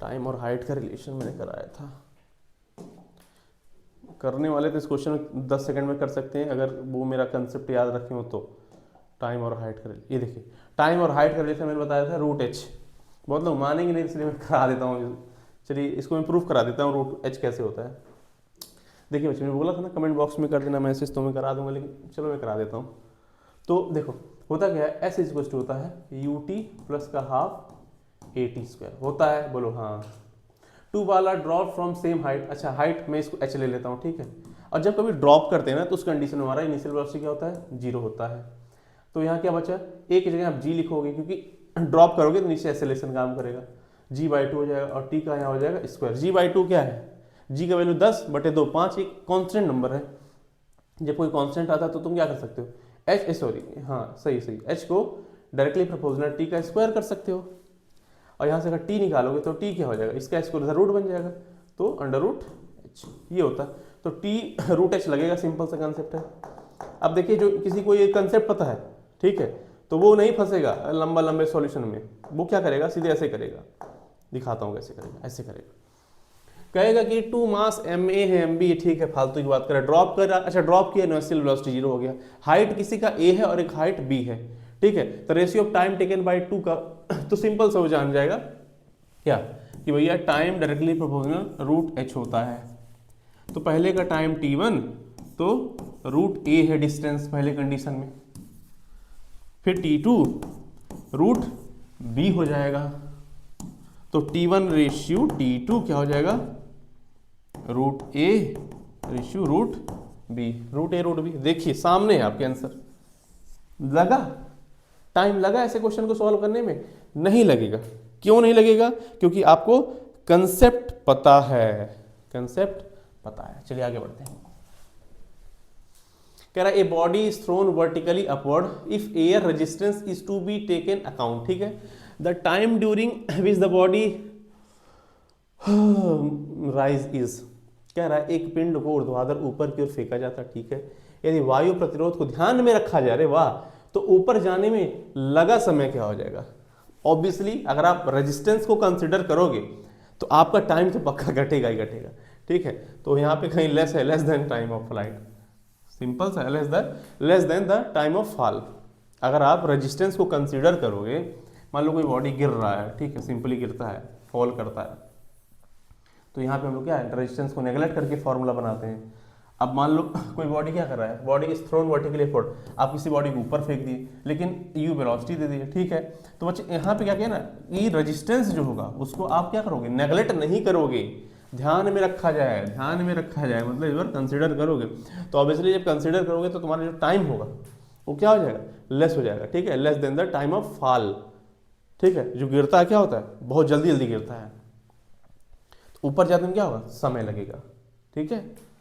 टाइम और हाइट का रिलेशन मैंने कराया था। करने वाले तो इस क्वेश्चन में 10 सेकंड में कर सकते हैं अगर वो मेरा कंसेप्ट याद रखे हो तो। टाइम और हाइट का, ये देखिए टाइम और हाइट का रिलेशन मैंने बताया था रूट एच। बहुत लोग मानेंगे नहीं इसलिए मैं करा देता हूँ। चलिए इसको मैं प्रूफ करा देता हूँ रूट एच कैसे होता है। देखिए बच्चे, मैंने बोला था ना कमेंट बॉक्स में कर देना मैसेज, तो मैं करा दूंगा, लेकिन चलो मैं करा देता हूँ। तो देखो होता क्या है, एस इज टू होता है यू टी प्लस का हाफ ए टी स्क्वायर होता है, बोलो हाँ। टू वाला ड्रॉप फ्रॉम सेम हाइट, अच्छा हाइट मैं इसको एच ले लेता हूँ, ठीक है। और जब कभी ड्रॉप करते हैं ना तो उस कंडीशन में हमारा इनिशियल वेलोसिटी क्या होता है, 0 होता है। तो यहाँ क्या बचा, ए की जगह आप जी लिखोगे, क्योंकि ड्रॉप करोगे तो नीचे एक्सेलरेशन काम करेगा, g/2 हो जाएगा, और टी का यहाँ हो जाएगा स्क्वायर। g/2 क्या है, जी का वैल्यू 10/2 5 एक कॉन्स्टेंट नंबर है। जब कोई कॉन्स्टेंट आता है तो तुम क्या कर सकते हो, एच सॉरी हाँ सही एच को डायरेक्टली प्रोपोर्शनल टी का स्क्वायर कर सकते हो, और यहाँ से अगर टी निकालोगे तो टी क्या हो जाएगा, इसका स्क्वायर रूट बन जाएगा, तो अंडर रूट एच ये होता है। तो टी रूट एच लगेगा, सिंपल सा कंसेप्ट है। अब देखिए जो किसी को ये कंसेप्ट पता है, ठीक है, तो वो नहीं फंसेगा लंबा लंबे सॉल्यूशन में, वो क्या करेगा, सीधे ऐसे करेगा, दिखाता हूँ कैसे करेगा, ऐसे करेगा, कहेगा कि 2 मास एम ए है, एम बी है, ठीक है, फालतू की बात करें, ड्रॉप कर, अच्छा ड्रॉप किया, इनिशियल वेलोसिटी 0 हो गया, हाइट किसी का ए है और एक हाइट बी है, ठीक है, तो ratio of time taken bye 2 का, तो सिंपल से वो जान जाएगा क्या कि भैया time directly proportional root H होता है। तो पहले का टाइम t1, तो रूट ए है डिस्टेंस पहले कंडीशन में, फिर t2 रूट बी हो जाएगा, तो t1 रेशियो t2 क्या हो जाएगा, root A ratio root B, root A root B. देखिए सामने है आपके आंसर। लगा टाइम लगा ऐसे क्वेश्चन को सॉल्व करने में? नहीं लगेगा। क्यों नहीं लगेगा? क्योंकि आपको कंसेप्ट पता है, कंसेप्ट पता है। चलिए आगे बढ़ते हैं। कह रहा है a body is thrown vertically upward if air resistance is to be taken account, ठीक है, the time during which the body rise is. कह रहा है एक पिंड को ऊर्ध्वाधर ऊपर की ओर फेंका जाता, ठीक है, यदि वायु प्रतिरोध को ध्यान में रखा जाए, वाह, तो ऊपर जाने में लगा समय क्या हो जाएगा? ऑब्वियसली अगर आप रेजिस्टेंस को कंसिडर करोगे तो आपका टाइम तो पक्का घटेगा ही घटेगा, ठीक है। तो यहाँ पे कहीं लेस है, less than time of flight, simple सा, less than the time of fall. अगर आप रेजिस्टेंस को कंसिडर करोगे, मान लो कोई बॉडी गिर रहा है, ठीक है, सिंपली गिरता है, फॉल करता है, तो यहाँ पे हम लोग क्या है, रेजिस्टेंस को नेगलेक्ट करके फॉर्मूला बनाते हैं। अब मान लो कोई बॉडी क्या कर रहा है, body is thrown vertically upward, आप किसी बॉडी को ऊपर फेंक दिए लेकिन यू वेलोसिटी दे दिए, ठीक है, तो बच्चे यहाँ पे क्या किया ना, ये रेजिस्टेंस जो होगा उसको आप क्या करोगे, नेगलेक्ट नहीं करोगे, ध्यान में रखा जाए, ध्यान में रखा जाए, मतलब इस बार कंसिडर करोगे। तो ऑब्वियसली जब कंसिडर करोगे तो तुम्हारा जो टाइम होगा वो क्या हो जाएगा, लेस हो जाएगा, ठीक है, less than the time of fall, ठीक है। जो गिरता है क्या होता है, बहुत जल्दी जल्दी गिरता है, तो ऊपर जाने में क्या होगा, समय लगेगा, ठीक है।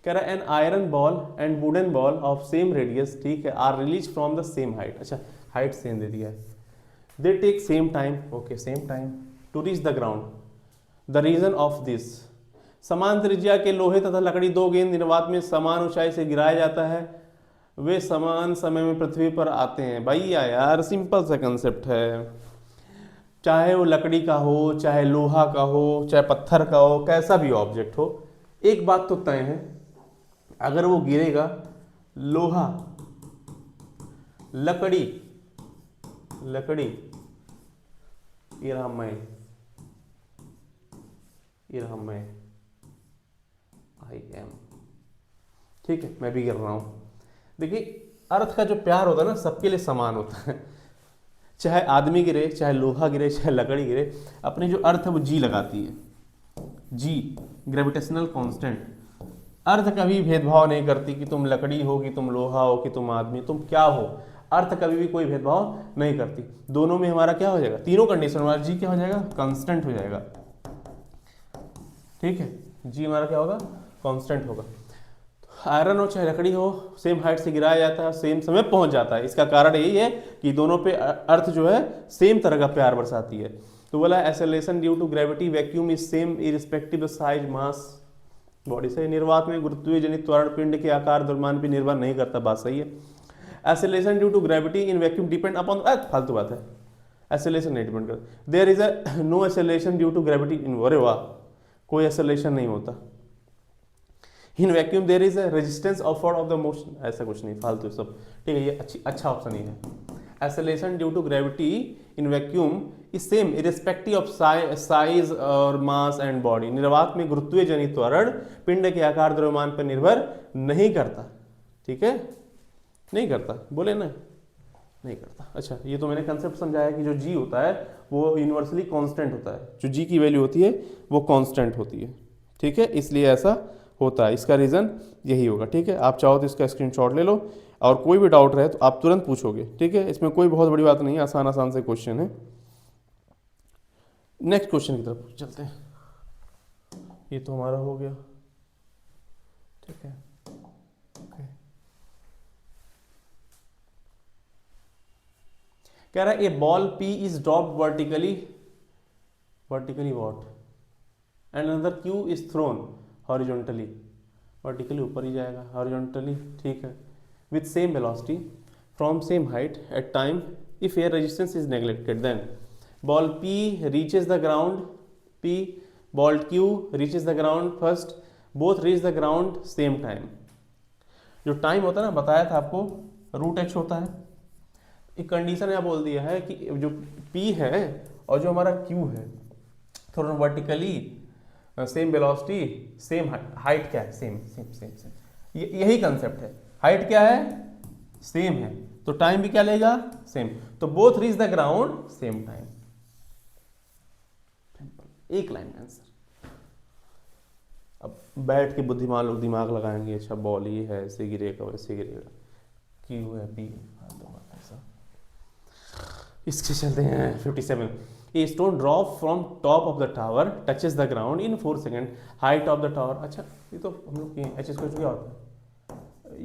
कह रहा है an iron ball and wooden ball of same radius, ठीक है, are release from the same height, अच्छा हाइट सेम दे दिया है, they take same time, okay same time to reach the ground, the reason of this. समान त्रिज्या के लोहे तथा लकड़ी दो गेंद निर्वात में समान ऊंचाई से गिराया जाता है, वे समान समय में पृथ्वी पर आते हैं। भैया यार सिंपल सा कंसेप्ट है, चाहे वो लकड़ी का हो, चाहे लोहा का हो, चाहे पत्थर का हो, कैसा भी ऑब्जेक्ट हो, एक बात तो तय है, अगर वो गिरेगा, लोहा, लकड़ी, लकड़ी, ये रहा मैं, ये रहा मैं, आई एम, ठीक है, मैं भी गिर रहा हूं। देखिए अर्थ का जो प्यार होता है ना, सबके लिए समान होता है, चाहे आदमी गिरे, चाहे लोहा गिरे, चाहे लकड़ी गिरे, अपनी जो अर्थ है वो जी लगाती है, जी ग्रेविटेशनल कांस्टेंट। अर्थ कभी भेदभाव नहीं करती कि तुम लकड़ी हो, कि तुम लोहा हो, कि तुम आदमी, तुम क्या हो, अर्थ कभी भी कोई भेदभाव नहीं करती। दोनों में हमारा क्या हो जाएगा, तीनों कंडीशन हमारा जी क्या हो जाएगा, कांस्टेंट हो जाएगा, ठीक है, जी हमारा क्या होगा, कांस्टेंट होगा। आयरन हो चाहे लकड़ी हो, सेम हाइट से गिराया जाता है, सेम समय पहुंच जाता है। इसका कारण यही है कि दोनों पे अर्थ जो है सेम तरह का प्यार बरसाती है। तो बोला acceleration due to gravity vacuum is same irrespective of size mass body से। निर्वात में गुरुत्वीय जनित त्वरण पिंड के आकार द्रव्यमान पर निर्भर नहीं करता, बात सही है। Acceleration due to gravity in vacuum depend upon, फालतू बात है, एक्सेलरेशन नहीं डिपेंड करता। There is a no acceleration due to gravity in, अरे वाह, कोई एक्सेलरेशन नहीं होता। In vacuum there is a resistance ऑफवर्ड ऑफ द मोशन, ऐसा कुछ नहीं, फालतू सब, ठीक है, ये अच्छा ऑप्शन ही है। Acceleration due to gravity in vacuum is same irrespective of size और मास एंड बॉडी। निर्वात में गुरुत्वीय जनित त्वरण पिंड के आकार द्रव्यमान पर निर्भर नहीं करता, ठीक है, नहीं करता, बोले ना, नहीं करता। अच्छा, ये तो मैंने कंसेप्ट समझाया कि जो जी होता है वो यूनिवर्सली कांस्टेंट होता है, जो जी की वैल्यू होती है वो कांस्टेंट होती है, ठीक है, इसलिए ऐसा होता है। इसका रीज़न यही होगा, ठीक है। आप चाहो तो इसका स्क्रीनशॉट ले लो, और कोई भी डाउट रहे तो आप तुरंत पूछोगे, ठीक है, इसमें कोई बहुत बड़ी बात नहीं है, आसान आसान से क्वेश्चन है। नेक्स्ट क्वेश्चन की तरफ चलते हैं। ये तो हमारा हो गया, ठीक है। कह रहा है a ball P is dropped vertically what and another Q is thrown horizontally, vertically ऊपर ही जाएगा, हॉरिजॉन्टली, ठीक है, with same velocity from same height at time if air resistance is neglected, then ball P reaches the ground, P ball Q reaches the ground first, both reach the ground same time। जो time होता है ना, बताया था आपको, root H होता है। एक कंडीशन यहाँ बोल दिया है कि जो P है और जो हमारा Q है थोड़ा vertically same velocity same height, क्या है, सेम सेम सेम सेम, यही कंसेप्ट है। हाइट क्या है, सेम है, तो टाइम भी क्या लेगा, सेम, तो both reach the ground same time. एक लाइन का आंसर। अब बैठ के बुद्धिमान लोग दिमाग लगाएंगे, अच्छा बॉल ये है, ऐसे गिरेगा वैसे गिरेगा, क्यू है पी, ऐसा। इसके चलते हैं 57। ए stone drop from top of the tower touches the ground in 4 second, height of the tower. अच्छा ये तो हम लोग एच स्क्वायर क्या होता है,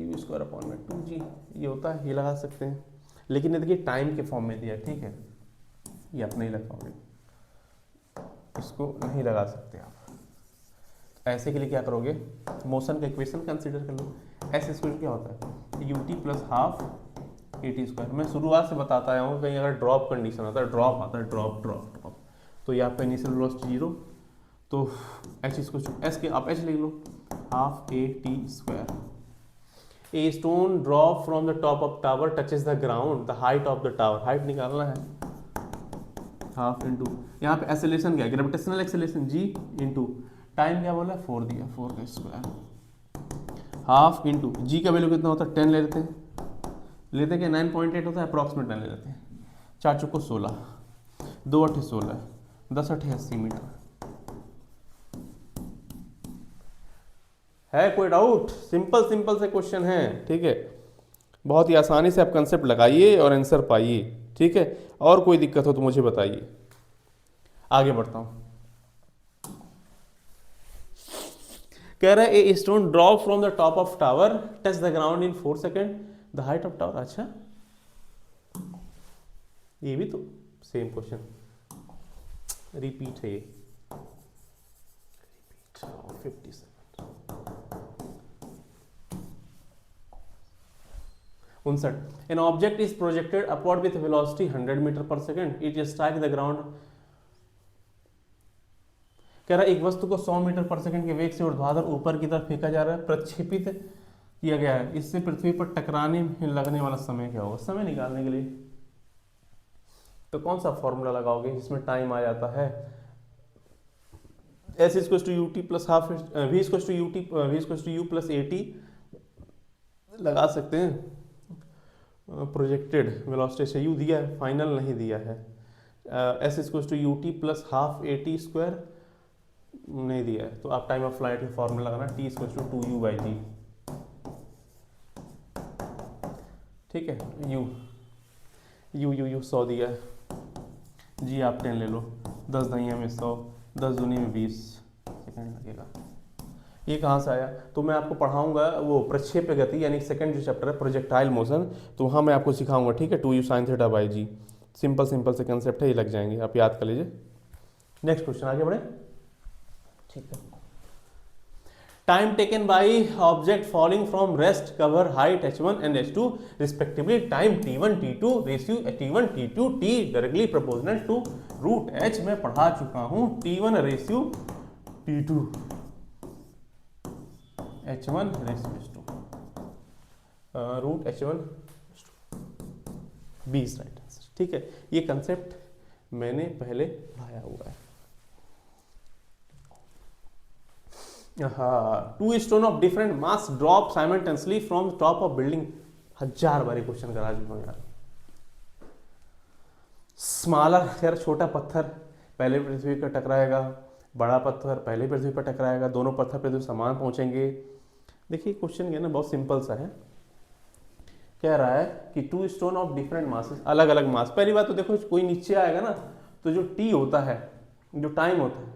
यू स्क्वायर अपॉन में 2g, ये होता है, ये लगा सकते हैं, लेकिन ये देखिए टाइम के फॉर्म में दिया, ठीक है, ये आप नहीं लगा पाओगे, इसको नहीं लगा सकते आप। ऐसे के लिए क्या करोगे, मोशन का इक्वेशन कंसीडर कर लो। एस स्क्वायर क्या होता है, UT plus half AT square. मैं शुरुआत से बताता आया हूँ, कहीं अगर ड्रॉप कंडीशन आता है, ड्रॉप आता है, ड्रॉप ड्रॉप ड्रॉप, तो ये आपका इनिशियल वेलोसिटी 0, तो एच स्क्वायर एस के आप एच लिख लो, half A T square. A stone drop from the top of tower touches the ground, the height of the tower, height निकालना है, हाफ इंटू, यहाँ पे एक्सेलरेशन क्या है, gravitational acceleration G, into time क्या बोला, 4 दिया, 4 का स्क्वायर, हाफ इंटू जी का वैल्यू कितना होता है, 10 ले लेते क्या, 9.8 होता है, अप्रॉक्सीमेट 10 ले लेते हैं, 4 चौको 16, 2 8 16, 10 8 80 मीटर। है कोई डाउट, सिंपल सिंपल से क्वेश्चन है, ठीक है, बहुत ही आसानी से आप कंसेप्ट लगाइए और आंसर पाइए, ठीक है, और कोई दिक्कत हो तो मुझे बताइए। आगे बढ़ता हूं, कह रहा है ए stone drop from the top of tower touch the ground in 4 second, the height of tower. अच्छा ये भी तो सेम क्वेश्चन रिपीट है, ये repeat 57। 59, an object is projected upward with velocity 100 metre पर second, it strike the ground। कह रहा है एक वस्तु को 100 मीटर पर सेकंड के वेग से ऊर्ध्वाधर ऊपर की तरफ फेंका जा रहा है, प्रक्षेपित किया गया है, इससे पृथ्वी पर टकराने में लगने वाला समय क्या होगा। समय निकालने के लिए तो कौन सा फॉर्मूला लगाओगे जिसमें टाइम आ जाता है, S equals to UT plus half, V equals to U plus AT लगा सकते हैं। प्रोजेक्टेड वेलोसिटी से यू दिया है, फाइनल नहीं दिया है। S equals to UT plus half AT square नहीं दिया है, तो आप टाइम ऑफ फ्लाइट में फॉर्मूला लगाना, T equals to 2u by G, ठीक है, यू 100 दिया है, जी आप 10 ले लो, 10 दहिया में 100, 10 दूनी में 20 सेकेंड लगेगा। ये कहाँ से आया, तो मैं आपको पढ़ाऊंगा वो प्रक्षेप गति, यानी सेकंड जो चैप्टर है प्रोजेक्टाइल मोशन, तो वहाँ मैं आपको सिखाऊंगा, ठीक है, 2u sine theta by G. Simple simple से कंसेप्ट है, ये लग जाएंगे, आप याद कर लीजिए। नेक्स्ट क्वेश्चन आगे बढ़े, ठीक है। Time taken by object falling from rest cover height h1 and h2 respectively, time t1 t2 ratio t1 t2 t directly proportional to root h। मैं पढ़ा चुका हूं, t1 ratio t2 h1 ratio root h1 B is right answer, ठीक है। ये concept मैंने पहले पढ़ाया हुआ है। हाँ, 2 stone of different mass drop simultaneously from top of building, 1000 बारी क्वेश्चन करा चुका हूं यार। स्मॉलर, यार छोटा पत्थर पहले पृथ्वी पर टकराएगा, बड़ा पत्थर पहले पृथ्वी पर टकराएगा, दोनों पत्थर पृथ्वी समान पहुंचेंगे। देखिए क्वेश्चन ये ना बहुत सिंपल सा है, कह रहा है कि 2 स्टोन ऑफ डिफरेंट मासेस, अलग अलग मास। पहली बात तो देखो, कोई नीचे आएगा ना तो जो टी होता है, जो टाइम होता है,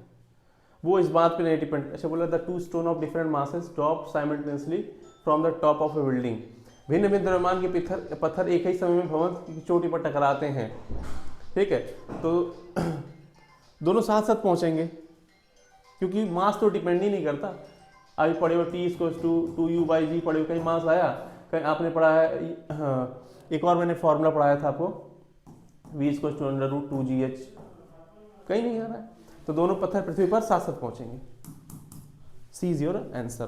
वो इस बात पे नहीं डिपेंड। अच्छा बोला, the 2 stone of different masses drop simultaneously from the top of A building, भिन्न भिन्न द्रव्यमान के पत्थर एक ही समय में भवन की चोटी पर टकराते हैं, ठीक है, तो दोनों साथ साथ पहुंचेंगे क्योंकि मास तो डिपेंड ही नहीं करता। अभी पढ़े हो टी इक्वल्स टू 2u/g पढ़े हो, कहीं मास आया, कहीं आपने पढ़ा है, हाँ, एक और मैंने फॉर्मूला पढ़ाया था आपको v इक्वल्स टू √2gh, कहीं नहीं आ रहा है। तो दोनों पत्थर पृथ्वी पर साथ साथ पहुंचेंगे। सी इज योर आंसर।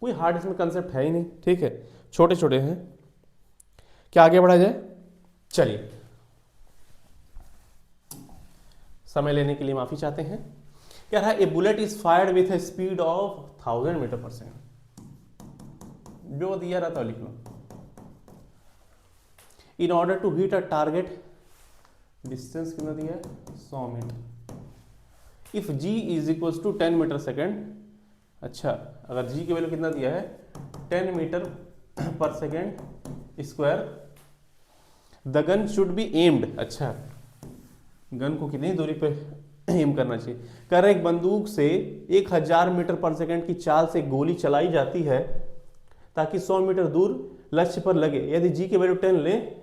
कोई हार्ड इसमें कंसेप्ट है ही नहीं, ठीक है, छोटे छोटे हैं। क्या आगे बढ़ा जाए? चलिए, समय लेने के लिए माफी चाहते हैं। क्या रहा? A bullet is fired with a speed of 1000 metre पर सेकेंड। जो दिया रहता है लिख लो। In order to hit a target, distance कितना दिया है? 100 metre. If g is equal to 10 metre second, अच्छा, अगर g की वैल्यू कितना दिया है? 10 मीटर पर second square, the gun should be aimed. अच्छा, गन को कितनी दूरी पे एम करना चाहिए? कर एक बंदूक से 1000 मीटर पर सेकेंड की चाल से गोली चलाई जाती है ताकि 100 मीटर दूर लक्ष्य पर लगे। यदि जी की वैल्यू 10 लें,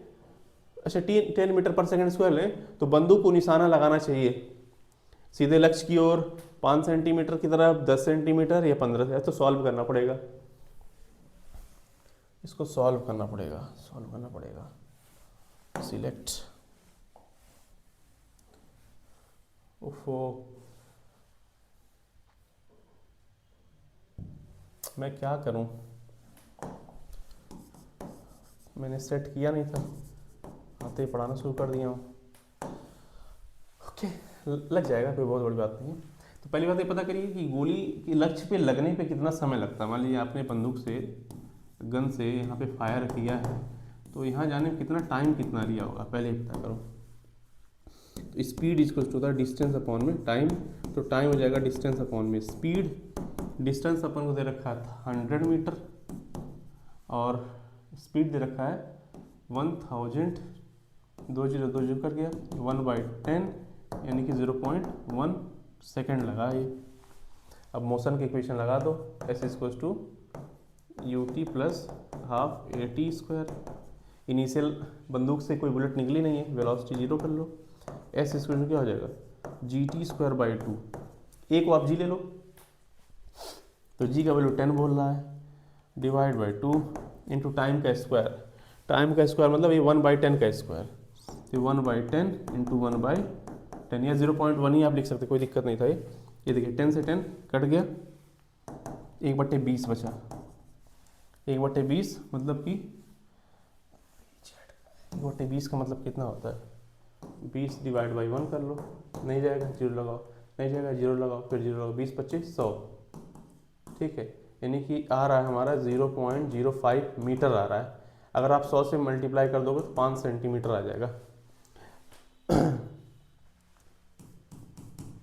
अच्छा 10 मीटर पर सेकेंड स्क्वायर लें, तो बंदूक को निशाना लगाना चाहिए सीधे लक्ष्य की ओर, 5 सेंटीमीटर की तरफ, 10 सेंटीमीटर या 15। तो सॉल्व करना पड़ेगा, इसको सॉल्व करना पड़ेगा। सिलेक्ट, ओफो, मैं क्या करूं, मैंने सेट किया नहीं था, आते ही पढ़ाना शुरू कर दिया हूँ। ओके, लग जाएगा, कोई बहुत बड़ी बात नहीं है। तो पहली बात ये पता करिए कि गोली के लक्ष्य पे लगने पे कितना समय लगता है। मान लीजिए आपने बंदूक से, गन से यहाँ पे फायर किया है, तो यहाँ जाने में कितना टाइम कितना लिया होगा, पहले पता करो। तो speed equal to the distance upon में टाइम, तो टाइम हो जाएगा डिस्टेंस अपॉन में स्पीड। डिस्टेंस अपन को दे रखा है 100 मीटर और स्पीड दे रखा है 1000, 20 कर गया 1/10 यानी कि 0.1 सेकेंड लगा ये। अब मोशन की इक्वेशन लगा दो, s equal to ut plus half at²। Initial बंदूक से कोई बुलेट निकली नहीं है, वेलोसिटी 0 कर लो। s इक्वल टू क्या हो जाएगा? gt²/2। एक को आप g ले लो, तो g का वैल्यू 10 बोल रहा है, डिवाइड बाई 2 इंटू टाइम का स्क्वायर। टाइम का स्क्वायर मतलब ये 1/10 का स्क्वायर, तो 1/10 इंटू 1/10 या 0.1 ही आप लिख सकते, कोई दिक्कत नहीं था। ये देखिए 10 से 10 कट गया, 1/20 बचा। 1/20 मतलब कि 1/20 का मतलब कितना होता है? 20 डिवाइड बाई 1 कर लो, नहीं जाएगा 0 लगाओ, नहीं जाएगा 0 लगाओ, फिर 0 लगाओ, 20 25 100, ठीक है, यानी कि आ रहा है हमारा 0.05 मीटर आ रहा है। अगर आप 100 से मल्टीप्लाई कर दोगे तो 5 सेंटीमीटर आ जाएगा।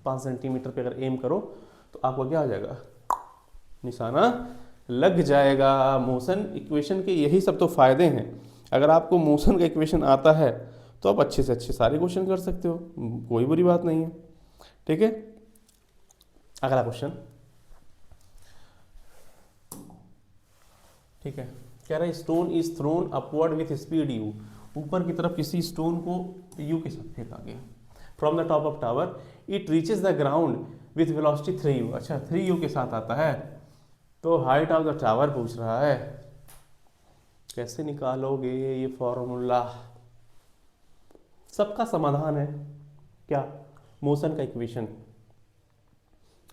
5 सेंटीमीटर पे अगर एम करो तो आपको क्या हो जाएगा? निशाना लग जाएगा। मोशन इक्वेशन के यही सब तो फायदे हैं। अगर आपको मोशन का इक्वेशन आता है तो आप अच्छे से अच्छे सारे क्वेश्चन कर सकते हो, कोई बुरी बात नहीं है, ठीक है। अगला क्वेश्चन, ठीक है, कह रहा है stone is thrown upward with speed u। ऊपर की तरफ किसी स्टोन को u के साथ फेंका गया from the top of tower, it reaches the ground with velocity 3u। अच्छा 3u के साथ आता है, तो हाइट ऑफ द टावर पूछ रहा है, कैसे निकालोगे ये फॉर्मूला? सबका समाधान है क्या? मोशन का इक्वेशन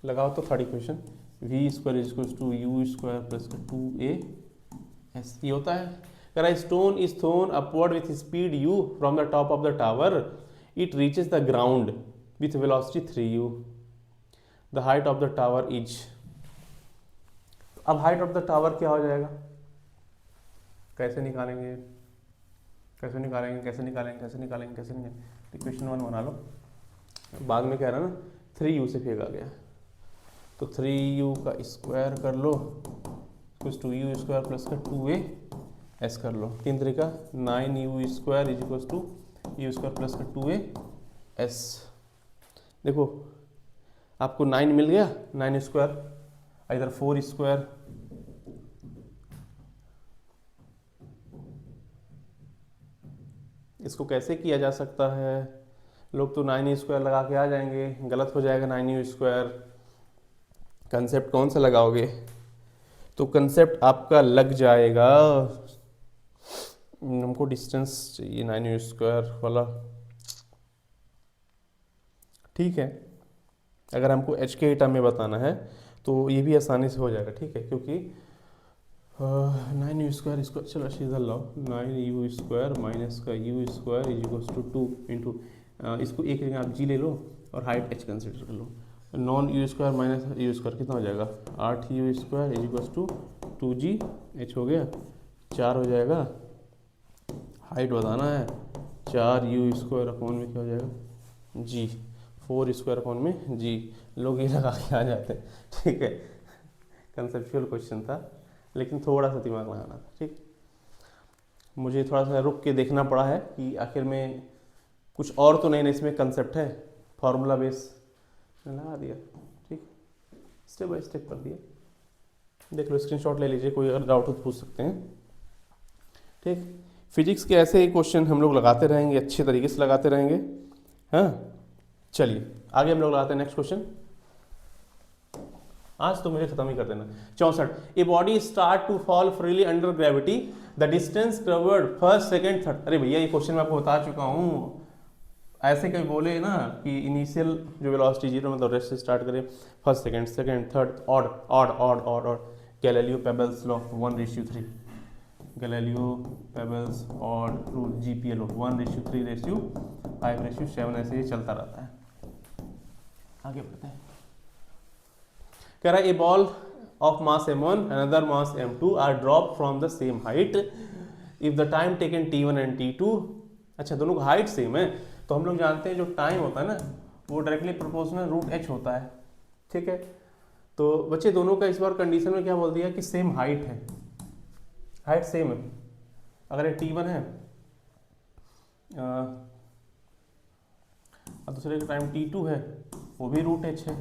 लगाओ तो third equation, v square is equal to u square plus 2as ये होता है। कह रहा है stone is thrown upward with speed u from the top of the tower, it reaches the ground with velocity 3u, the height of the tower is. अब height of the tower क्या हो जाएगा? कैसे निकालेंगे, कैसे निकालेंगे, कैसे निकालेंगे, कैसे निकालेंगे, कैसे निकालेंगे? इक्वेशन 1 बना लो। बाद में कह रहा है ना 3u से फेंका गया, तो 3u का स्क्वायर कर लो कुछ 2u स्क्वायर प्लस का 2as कर लो। 3 तरीका 9u square is equal to u square plus का 2as। देखो आपको 9 मिल गया, 9 स्क्वायर, इधर 4 स्क्वायर इसको कैसे किया जा सकता है? लोग तो 9u² लगा के आ जाएंगे, गलत हो जाएगा 9u²। कंसेप्ट कौन सा लगाओगे? तो कंसेप्ट आपका लग जाएगा, हमको डिस्टेंस चाहिए 9u² वाला, ठीक है। अगर हमको h के टर्म में बताना है तो ये भी आसानी से हो जाएगा, ठीक है, क्योंकि 9u² इसको चलो इधर लाओ, 9u² माइनस का u² is equals to 2 into, इसको एक जगह आप g ले लो और हाइट h कंसिडर कर लो। नॉन u² माइनस u² कितना हो जाएगा? 8u² is equals to 2g, h हो गया 4 हो जाएगा, हाइट बताना है 4u² अपॉन में क्या हो जाएगा? g, 4u² अपॉन में g। लोग ये लगा के आ जाते हैं, ठीक है। कंसेप्चुअल क्वेश्चन था लेकिन थोड़ा सा दिमाग लगाना था, ठीक। मुझे थोड़ा सा रुक के देखना पड़ा है कि आखिर में कुछ और तो नहीं इसमें कंसेप्ट है, फार्मूला बेस लगा दिया, ठीक, स्टेप बाय स्टेप कर दिया। देख लो, स्क्रीनशॉट ले लीजिए, कोई अगर डाउट हो तो पूछ सकते हैं, ठीक। फिजिक्स के ऐसे ही क्वेश्चन हम लोग लगाते रहेंगे, अच्छे तरीके से लगाते रहेंगे, हाँ। चलिए आगे हम लोग लगाते हैं नेक्स्ट क्वेश्चन। आज तो मुझे खत्म ही कर देना। 64, a body start to fall freely under gravity, the distance covered first second third. अरे भैया ये क्वेश्चन मैं आपको बता चुका हूँ। ऐसे कभी बोले ना कि इनिशियल जो वेलोसिटी 0 मतलब रेस्ट से स्टार्ट करें, first second third, odd odd odd odd odd, Galileo pebbles law 1:3, Galileo pebbles odd rule, GPL 1:3:5:7, ऐसे ही चलता रहता है। आगे बढ़ते हैं। कह रहा है a ball of mass m1 another mass m2 are dropped from the same height if the time taken t1 and t2। अच्छा, दोनों का हाइट सेम है तो हम लोग जानते हैं जो टाइम होता है ना वो डायरेक्टली प्रोपोर्शनल √h होता है, ठीक है। तो बच्चे दोनों का इस बार कंडीशन में क्या बोल दिया कि सेम हाइट है, हाइट सेम है। अगर ये t1 है और दूसरे का टाइम t2 है, वो भी √h है,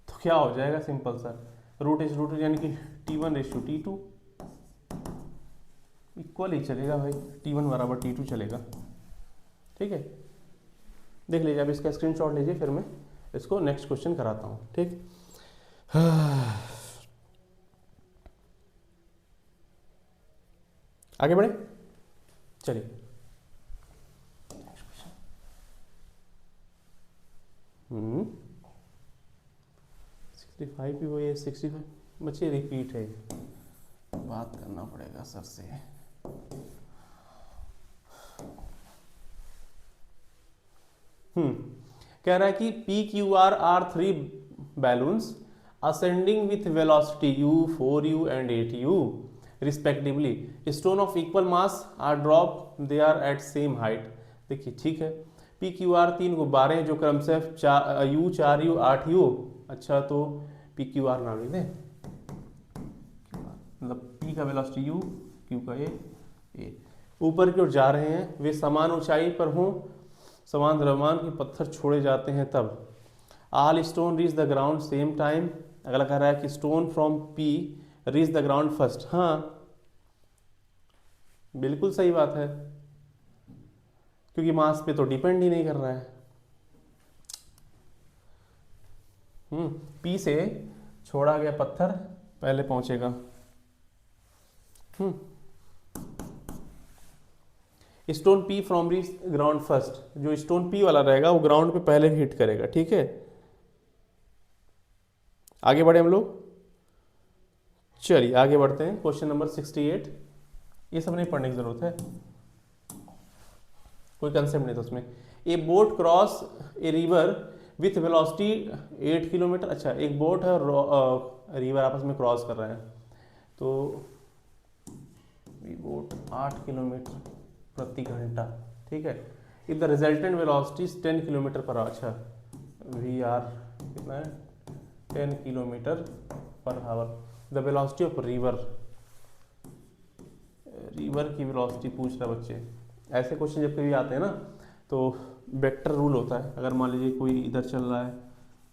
तो क्या हो जाएगा? सिंपल सा √h यानी कि t1:t2 इक्वल ही चलेगा भाई, t1 बराबर t2 चलेगा, ठीक है। देख लीजिए, अब इसका स्क्रीनशॉट लीजिए, फिर मैं इसको नेक्स्ट क्वेश्चन कराता हूँ, ठीक। आगे बढ़े, चलिए। 65 भी वही है, 65 बच्चे रिपीट है, बात करना पड़ेगा सर से। कह रहा है कि PQR are 3 balloons ascending with velocity u, 4u and 8u respectively. Stone of equal mass are dropped, they are at same height। देखिए ठीक है, PQR 3 गुब्बारे हैं जो क्रमशः u, 4u, 8u। अच्छा, तो PQR नाम लिख दें, मतलब P का वेलोसिटी u, Q का a ऊपर की ओर जा रहे हैं, वे समान ऊंचाई पर हों, समान द्रव्यमान के पत्थर छोड़े जाते हैं तब। All stone reach the ground same time. अगला कह रहा है कि stone from P reach the ground first. हाँ बिल्कुल सही बात है, क्योंकि मास पे तो डिपेंड ही नहीं कर रहा है। P से छोड़ा गया पत्थर पहले पहुंचेगा। Stone P from reach ground first, जो स्टोन P वाला रहेगा वो ग्राउंड पे पहले हिट करेगा, ठीक है। आगे बढ़े हम लोग, चलिए आगे बढ़ते हैं। क्वेश्चन नंबर 68, ये सब नहीं पढ़ने की जरूरत है, कोई कंसेप्ट नहीं था उसमें। ए boat cross a river with velocity 8 kilometre. अच्छा, एक बोट है और रिवर आपस में क्रॉस कर रहे हैं, तो बोट 8 किलोमीटर प्रति घंटा, ठीक है। If the resultant velocity 10 kilometre per hour. अच्छा, VR कितना है? 10 kilometre per hour. The velocity of river, river की वेलोसिटी पूछ रहा है बच्चे। ऐसे क्वेश्चन जब कभी आते हैं ना तो वेक्टर रूल होता है। अगर मान लीजिए कोई इधर चल रहा है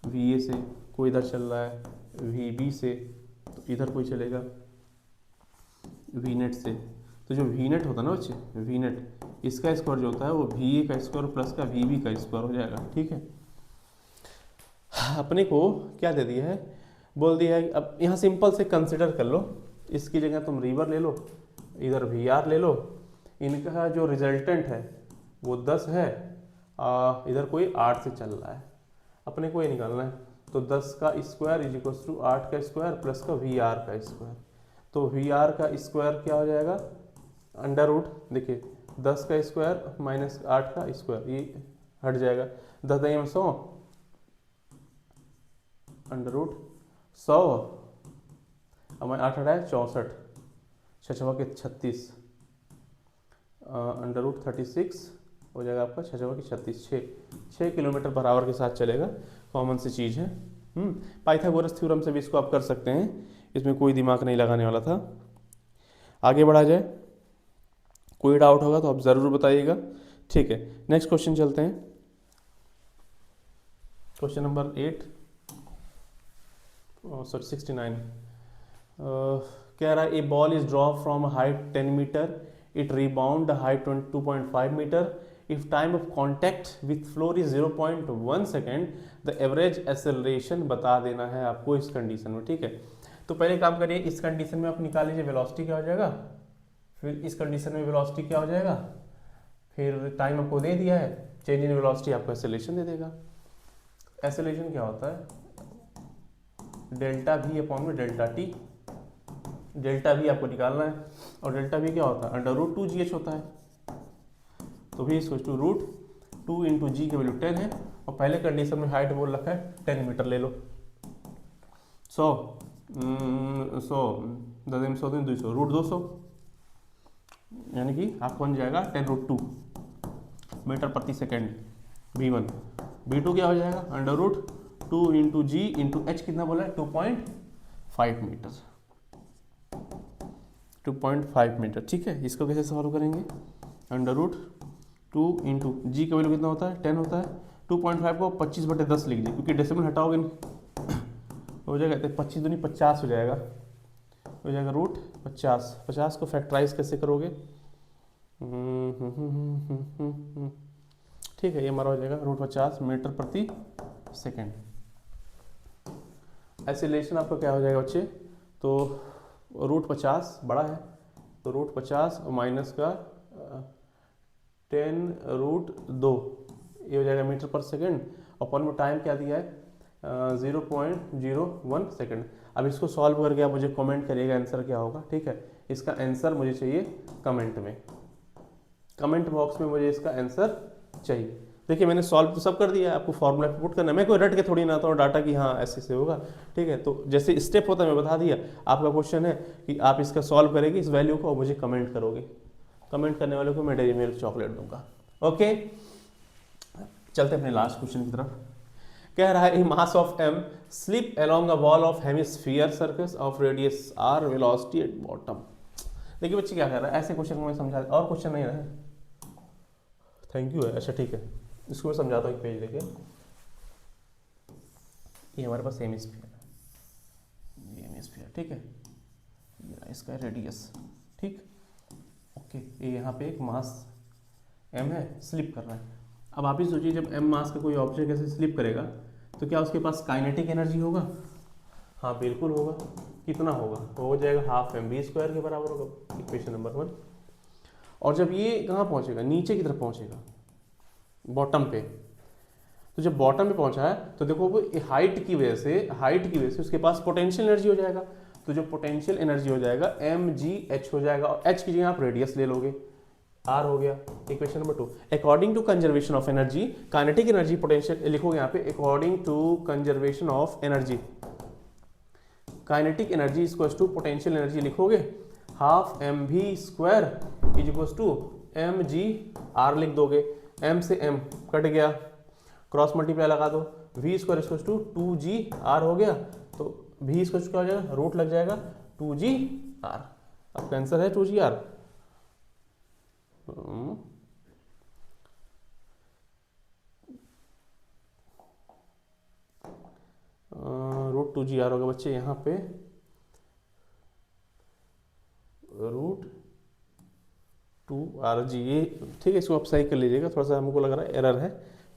VA से, कोई इधर चल रहा है VB से, तो इधर कोई चलेगा VNet से, तो जो वी नेट होता है ना बच्चे, वी नेट, इसका स्क्वायर जो होता है वो वी ए का स्क्वायर प्लस का वी बी का स्क्वायर हो जाएगा। ठीक है, अपने को क्या दे दिया है, बोल दिया है अब यहाँ सिंपल से कंसिडर कर लो, इसकी जगह तुम रिवर ले लो, इधर वी आर ले लो, इनका जो रिजल्टेंट है वो 10 है, इधर कोई 8 से चल रहा है, अपने को ये निकालना है। तो 10 का स्क्वायर इज इक्वल टू 8 का स्क्वायर प्लस का वी आर का स्क्वायर। तो वी आर का स्क्वायर क्या हो जाएगा, अंडर रूट, देखिए 10 का स्क्वायर माइनस 8 का स्क्वायर, ये हट जाएगा, 10 में 100, अंडर रूट 100, अब 8 हटाए 64, 6 के 36, अंडर रूट 36 हो जाएगा आपका, 6 के 36, 6 किलोमीटर पर आवर के साथ चलेगा, कॉमन सी चीज़ है। पाइथागोरस थ्योरम से भी इसको आप कर सकते हैं, इसमें कोई दिमाग नहीं लगाने वाला था। आगे बढ़ा जाए, कोई डाउट होगा तो आप ज़रूर बताइएगा। ठीक है, नेक्स्ट क्वेश्चन चलते हैं, क्वेश्चन नंबर 8 सॉरी 69। कह रहा है a ball is drop from height 10 metre, it rebound height 2.5 metre, if time of contact with floor is 0.1 second, the average acceleration बता देना है आपको इस कंडीशन में। ठीक है, तो पहले काम करिए, इस कंडीशन में आप निकाल लीजिए वेलोसिटी क्या हो जाएगा, फिर इस कंडीशन में वेलोसिटी क्या हो जाएगा, फिर टाइम आपको दे दिया है, चेंज इन वेलोसिटी आपको एक्सेलरेशन दे देगा। एक्सेलरेशन क्या होता है, डेल्टा वी अपॉन में डेल्टा टी, डेल्टा वी आपको निकालना है, और डेल्टा वी क्या होता है, अंडर रूट 2GH होता है, तो V equal to root 2 into G की वैल्यू 10 है, और पहले कंडीशन में हाइट बोल रखा है 10 मीटर ले लो, 100 10 में 100 200 रूट 200, यानी कि आपको बन जाएगा 10√2 मीटर प्रति सेकेंड v1। v2 क्या हो जाएगा, अंडर रूट 2 इंटू जी इंटू एच, कितना बोला है 2.5 मीटर, 2.5 मीटर। ठीक है, इसको कैसे सॉल्व करेंगे, अंडर रूट 2 इंटू जी का वैल्यू कितना होता है 10 होता है, 2.5 को 25/10 लिख दीजिए, क्योंकि डेसिमल हटाओगे नहीं हो जाएगा, तो 25 दूनी 50 हो जाएगा, हो जाएगा रूट 50। 50 को फैक्टराइज कैसे करोगे, ठीक है, ये हमारा हो जाएगा रूट 50 मीटर प्रति सेकेंड। एक्सेलरेशन आपका क्या हो जाएगा बच्चे, तो रूट 50 बड़ा है, तो रूट 50 माइनस का 10√2, ये हो जाएगा मीटर पर सेकेंड, अपन में टाइम क्या दिया है 0.01 सेकेंड। अब इसको सॉल्व करके आप मुझे कमेंट करिएगा आंसर क्या होगा। ठीक है, इसका आंसर मुझे चाहिए कमेंट में, कमेंट बॉक्स में मुझे इसका आंसर चाहिए। देखिए मैंने सॉल्व तो सब कर दिया है, आपको फॉर्मूला पुट करना है, मैं कोई रट के थोड़ी ना आता हूँ डाटा की हाँ ऐसे से होगा। ठीक है, तो जैसे स्टेप होता है मैं बता दिया, आपका क्वेश्चन है कि आप इसका सॉल्व करेंगे इस वैल्यू को और मुझे कमेंट करोगे, कमेंट करने वालों को मैं डेयरी मिल्क चॉकलेट दूंगा। ओके, चलते अपने लास्ट क्वेश्चन की तरफ। कह रहा है mass of m slip along a wall of hemisphere circus of radius r, velocity at bottom. देखिए बच्चे क्या कह रहा है, ऐसे क्वेश्चन को मैं समझा, और क्वेश्चन नहीं है, थैंक यू है, अच्छा ठीक है, इसको मैं समझाता हूँ एक पेज लेके। ये हमारे पास हेमिस्फीयर है, ये हेमिस्फीयर, ठीक है, ये इसका रेडियस, ठीक, ओके, ये यहाँ पे एक मास m है, स्लिप कर रहा है। अब आप ही सोचिए जब m मास का कोई ऑब्जेक्ट ऐसे स्लिप करेगा तो क्या उसके पास काइनेटिक एनर्जी होगा, हाँ बिल्कुल होगा, कितना होगा, तो हो जाएगा हाफ mv² के बराबर होगा, इक्वेशन नंबर 1। और जब ये कहाँ पहुँचेगा, नीचे की तरफ पहुँचेगा, बॉटम पे, तो जब बॉटम पे पहुँचा है तो देखो वो हाइट की वजह से उसके पास पोटेंशियल एनर्जी हो जाएगा, तो जो पोटेंशियल एनर्जी हो जाएगा mgh हो जाएगा, और h की जगह आप रेडियस ले लोगे, r हो गया। Equation number 2, according to conservation of energy, kinetic energy potential लिखोगे यहाँ पे, according to conservation of energy, kinetic energy equals to potential energy लिखोगे, half mv² is equals to mg r लिख दोगे, m से m कट गया, cross multiply लगा दो, v² इक्वल्स टू 2gr हो गया, तो v इक्वल्स क्या हो जाएगा, रूट लग जाएगा 2gr, आपका आंसर है 2gr। रूट 2gr होगा बच्चे, यहाँ पे रूट 2RG, ये ठीक है, इसको आप सही कर लीजिएगा, थोड़ा सा हमको लग रहा है एरर है,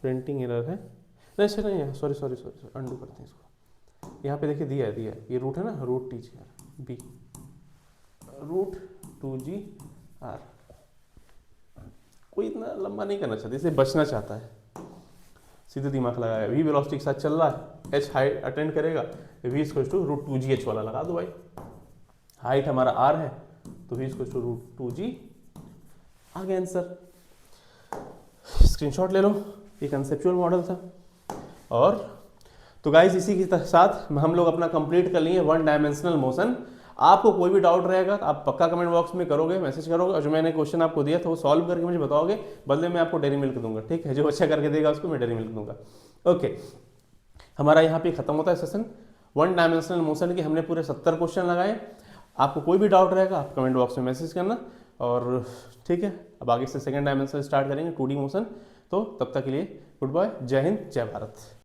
प्रिंटिंग एरर है, नहीं अच्छा नहीं है, सॉरी सॉरी सॉरी, अंडू करते हैं इसको। यहाँ पे देखिए दिया है, ये रूट है ना, root TGR B, root 2GR। कोई इतना लंबा नहीं करना चाहता, इसे बचना चाहता है, सीधे दिमाग लगाया, v वेलोसिटी के साथ चल रहा है, h हाइट अटेंड करेगा, v equal to root 2GH वाला लगा दो भाई, हाइट हमारा r है तो v equal to root 2G, आ गया आंसर। स्क्रीनशॉट ले लो, ये कंसेप्चुअल मॉडल था। और तो गाइस इसी के साथ हम लोग अपना कंप्लीट कर लिए वन डायमेंशनल मोशन। आपको कोई भी डाउट रहेगा तो आप पक्का कमेंट बॉक्स में करोगे, मैसेज करोगे, और जो मैंने क्वेश्चन आपको दिया था वो सॉल्व करके मुझे बताओगे, बदले में आपको डेरी मिल्क दूंगा, ठीक है, जो अच्छा करके देगा उसको मैं डेरी मिल्क दूंगा। ओके, हमारा यहाँ पे खत्म होता है सेशन वन डायमेंशनल मोशन के, हमने पूरे 70 क्वेश्चन लगाए। आपको कोई भी डाउट रहेगा आप कमेंट बॉक्स में मैसेज करना, और ठीक है, अब आगे से सेकंड डायमेंशन स्टार्ट करेंगे 2D मोशन। तो तब तक के लिए गुड बाय, जय हिंद, जय भारत।